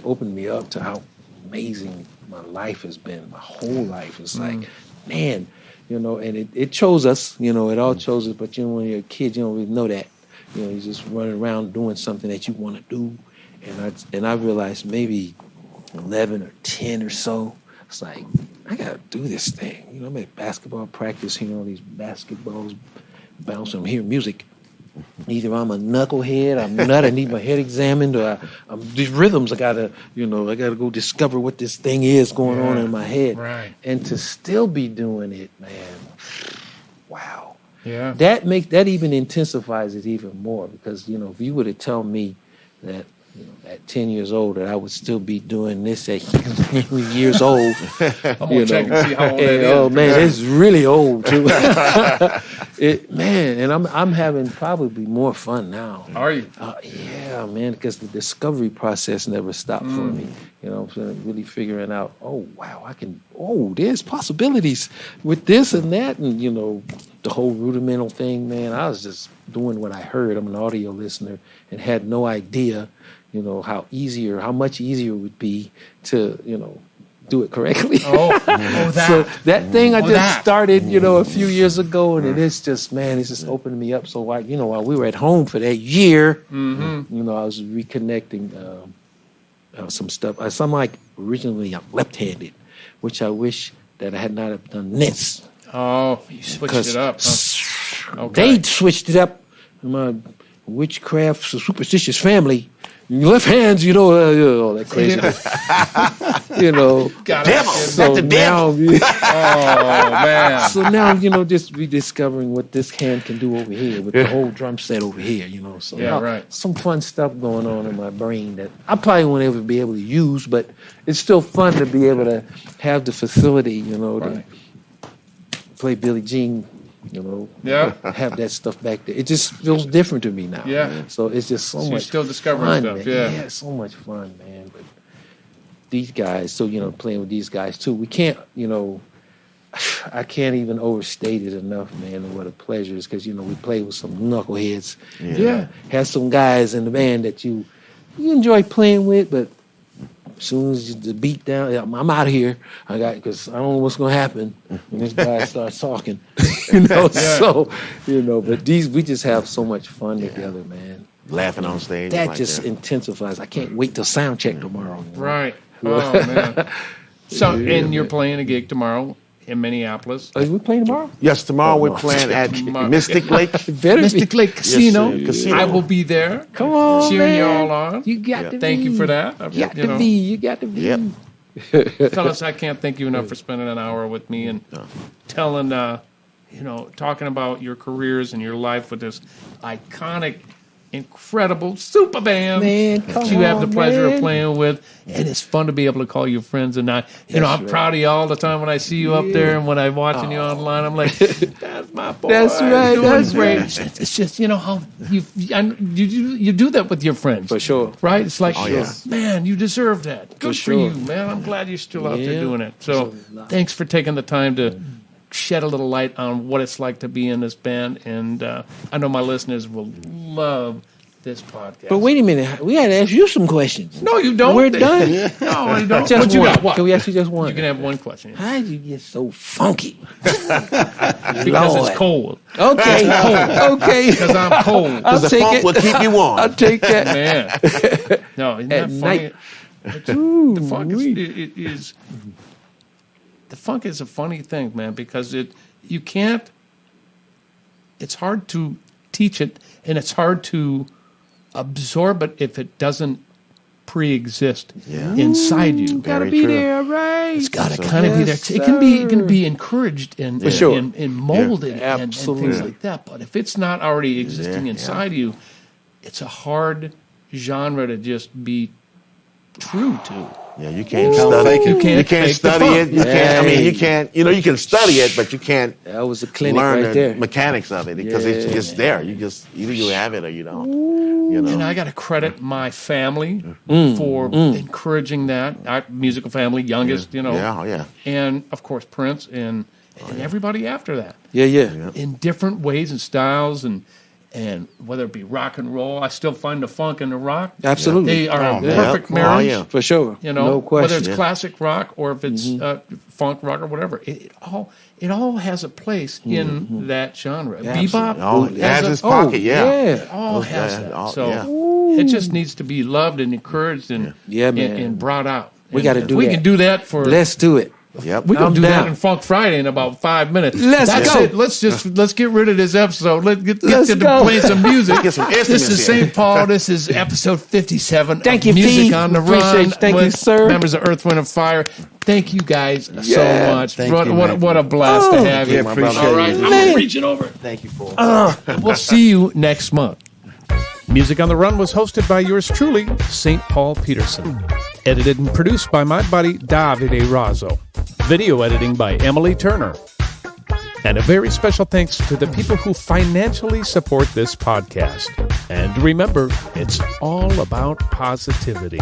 [SPEAKER 3] up to how amazing my life has been. My whole life. It's like, man, and it chose us, it all chose us. But when you're a kid, you don't really know that. You're just running around doing something that you want to do. And I realized maybe 11 or 10 or so. It's like, I got to do this thing. I'm at basketball practice, hearing all these basketballs bouncing. I'm hearing music. Either I'm a knucklehead, I'm not, I need my head examined, or these rhythms, I got to go discover what this thing is going on in my head.
[SPEAKER 1] Right.
[SPEAKER 3] And to still be doing it, man, wow.
[SPEAKER 1] Yeah.
[SPEAKER 3] That even intensifies it even more, because, if you were to tell me that, at 10 years old, that I would still be doing this at years old.
[SPEAKER 1] I'm gonna check and see how old that is.
[SPEAKER 3] Oh man, it's really old too. And I'm having probably more fun now.
[SPEAKER 1] Are you?
[SPEAKER 3] Yeah, man, because the discovery process never stopped for me. So really figuring out, oh wow, there's possibilities with this and that, and the whole rudimental thing, man, I was just doing what I heard. I'm an audio listener and had no idea, how much easier it would be to, do it correctly.
[SPEAKER 1] That.
[SPEAKER 3] So that thing I just started, a few years ago, and it's just opened me up. So while we were at home for that year, I was reconnecting some stuff. Originally I'm left-handed, which I wish that I had not have done this.
[SPEAKER 1] Oh, you switched it up. Huh? Okay.
[SPEAKER 3] They switched it up. My witchcraft superstitious family. Left hands, all that craziness. So now,
[SPEAKER 1] man.
[SPEAKER 3] So now, just rediscovering what this hand can do over here with the whole drum set over here, So
[SPEAKER 1] right.
[SPEAKER 3] Some fun stuff going on in my brain that I probably won't ever be able to use, but it's still fun to be able to have the facility, to play Billie Jean. Have that stuff back there. It just feels different to me now.
[SPEAKER 1] Yeah.
[SPEAKER 3] So it's just so much.
[SPEAKER 1] You're still discovering
[SPEAKER 3] fun,
[SPEAKER 1] stuff.
[SPEAKER 3] Man.
[SPEAKER 1] Yeah.
[SPEAKER 3] So much fun, man. But these guys, playing with these guys too. We can't, I can't even overstate it enough, man. What a pleasure it is because we play with some knuckleheads.
[SPEAKER 1] Yeah.
[SPEAKER 3] Have some guys in the band that you enjoy playing with, but as soon as the beat down, I'm out of here. Because I don't know what's going to happen when this guy starts talking. So, but we just have so much fun together, man.
[SPEAKER 4] Laughing on stage.
[SPEAKER 3] That just intensifies. I can't wait till sound check tomorrow.
[SPEAKER 1] Right. Oh, man. So, and you're playing a gig tomorrow in Minneapolis.
[SPEAKER 3] Are we playing tomorrow?
[SPEAKER 4] Yes, tomorrow we're playing at Mystic Lake.
[SPEAKER 1] Mystic Lake Casino.
[SPEAKER 4] Yes, Casino.
[SPEAKER 1] I will be there.
[SPEAKER 3] Come on,
[SPEAKER 1] cheering you
[SPEAKER 3] man.
[SPEAKER 1] all on.
[SPEAKER 3] You got to be.
[SPEAKER 1] Thank you for that.
[SPEAKER 3] You got to be. You got to be.
[SPEAKER 4] Yep.
[SPEAKER 1] Fellas, I can't thank you enough for spending an hour with me and telling, talking about your careers and your life with this iconic, incredible super band that you have the pleasure of playing with. And it's fun to be able to call you friends. And I'm proud of you all the time when I see you up there and when I'm watching you online. I'm like, that's my boy.
[SPEAKER 3] That's right. That's
[SPEAKER 1] great.
[SPEAKER 3] right.
[SPEAKER 1] It's just, how you do that with your friends.
[SPEAKER 3] For sure.
[SPEAKER 1] Right? It's like,
[SPEAKER 4] yeah.
[SPEAKER 1] man, you deserve that. Good for you,
[SPEAKER 3] sure.
[SPEAKER 1] man. I'm glad you're still out there
[SPEAKER 3] Yeah.
[SPEAKER 1] doing it. So thanks for taking the time to shed a little light on what it's like to be in this band. And I know my listeners will love this podcast.
[SPEAKER 3] But wait a minute. We got to ask you some questions.
[SPEAKER 1] No, you don't.
[SPEAKER 3] We're done.
[SPEAKER 1] No, you don't.
[SPEAKER 3] Just
[SPEAKER 1] What you
[SPEAKER 3] one.
[SPEAKER 1] got? What?
[SPEAKER 3] Can we ask you just one?
[SPEAKER 1] You can have one question.
[SPEAKER 3] How did you get so funky?
[SPEAKER 1] Because
[SPEAKER 3] Lord.
[SPEAKER 1] it's cold.
[SPEAKER 3] Okay. Okay.
[SPEAKER 1] Because I'm cold.
[SPEAKER 3] I'll
[SPEAKER 4] The
[SPEAKER 3] take
[SPEAKER 4] funk
[SPEAKER 3] it.
[SPEAKER 4] will keep you warm.
[SPEAKER 3] I'll take that.
[SPEAKER 1] Man. No, isn't that
[SPEAKER 3] At
[SPEAKER 1] funny?
[SPEAKER 3] night.
[SPEAKER 1] The funk is the funk is a funny thing, man, because you can't. It's hard to teach it, and it's hard to absorb it if it doesn't pre-exist inside you.
[SPEAKER 3] Gotta
[SPEAKER 4] Very
[SPEAKER 3] be
[SPEAKER 4] true.
[SPEAKER 3] there, right?
[SPEAKER 1] It's got to kind of be there.
[SPEAKER 3] Yes,
[SPEAKER 1] It can be encouraged and
[SPEAKER 3] For sure.
[SPEAKER 1] and molded and
[SPEAKER 3] Absolutely.
[SPEAKER 1] things like that. But if it's not already existing inside you, it's a hard genre to just be true to.
[SPEAKER 4] Yeah, you can't
[SPEAKER 5] Can't
[SPEAKER 4] study
[SPEAKER 5] fake it.
[SPEAKER 4] it.
[SPEAKER 1] You can't
[SPEAKER 4] You can't
[SPEAKER 1] fake the
[SPEAKER 4] study
[SPEAKER 1] funk.
[SPEAKER 4] it. You can't. I mean, you can't. You can study it, but you can't
[SPEAKER 3] That was a clinic
[SPEAKER 4] learn
[SPEAKER 3] right
[SPEAKER 4] the
[SPEAKER 3] there.
[SPEAKER 4] mechanics of it because it's just there. You just either you have it or you don't.
[SPEAKER 1] And I got to credit my family for encouraging that. Our musical family, youngest,
[SPEAKER 4] Yeah.
[SPEAKER 1] and of course Prince and everybody after that
[SPEAKER 3] Yeah.
[SPEAKER 1] in different ways and styles and whether it be rock and roll, I still find the funk and the rock.
[SPEAKER 3] Absolutely.
[SPEAKER 1] They are a
[SPEAKER 4] yeah.
[SPEAKER 1] perfect
[SPEAKER 4] Oh,
[SPEAKER 1] marriage.
[SPEAKER 4] yeah.
[SPEAKER 3] For sure.
[SPEAKER 1] Whether
[SPEAKER 3] No question.
[SPEAKER 1] it's classic rock or if it's funk rock or whatever, it all has a place in that genre. Bebop
[SPEAKER 4] Oh, it has its pocket.
[SPEAKER 1] it all has that.
[SPEAKER 4] Oh,
[SPEAKER 1] So
[SPEAKER 4] yeah.
[SPEAKER 1] it just needs to be loved and encouraged and
[SPEAKER 3] Yeah, man.
[SPEAKER 1] and brought out.
[SPEAKER 3] We
[SPEAKER 1] And
[SPEAKER 3] gotta
[SPEAKER 1] if
[SPEAKER 3] do
[SPEAKER 1] we
[SPEAKER 3] that.
[SPEAKER 1] can do that for.
[SPEAKER 3] Let's do it.
[SPEAKER 4] Yep.
[SPEAKER 1] We can
[SPEAKER 3] I'm
[SPEAKER 1] do that
[SPEAKER 3] down.
[SPEAKER 1] in Funk Friday in about 5 minutes.
[SPEAKER 3] Let's go.
[SPEAKER 1] It. Let's get rid of this episode. Let's get
[SPEAKER 3] Let's
[SPEAKER 1] to
[SPEAKER 3] go.
[SPEAKER 1] play some music.
[SPEAKER 4] Get some
[SPEAKER 1] This
[SPEAKER 4] instruments
[SPEAKER 1] is
[SPEAKER 4] here.
[SPEAKER 1] St. Paul. This is episode 57.
[SPEAKER 3] Thank
[SPEAKER 1] of
[SPEAKER 3] you,
[SPEAKER 1] Music
[SPEAKER 3] Pete.
[SPEAKER 1] on the
[SPEAKER 3] Appreciate
[SPEAKER 1] Run.
[SPEAKER 3] you. Thank you,
[SPEAKER 1] with
[SPEAKER 3] sir.
[SPEAKER 1] Members of Earth, Wind, and Fire. Thank you guys so
[SPEAKER 3] Yeah.
[SPEAKER 1] much.
[SPEAKER 5] Thank
[SPEAKER 1] What,
[SPEAKER 5] you,
[SPEAKER 1] what,
[SPEAKER 5] man.
[SPEAKER 1] what a blast to have you.
[SPEAKER 5] Yeah, appreciate
[SPEAKER 1] All right,
[SPEAKER 5] you.
[SPEAKER 1] I'm reaching over.
[SPEAKER 5] Thank you for
[SPEAKER 1] We'll see you next month.
[SPEAKER 2] Music on the Run was hosted by yours truly, St. Paul Peterson. Edited and produced by my buddy Davide Raso. Video editing by Emily Turner. And a very special thanks to the people who financially support this podcast. And remember, it's all about positivity.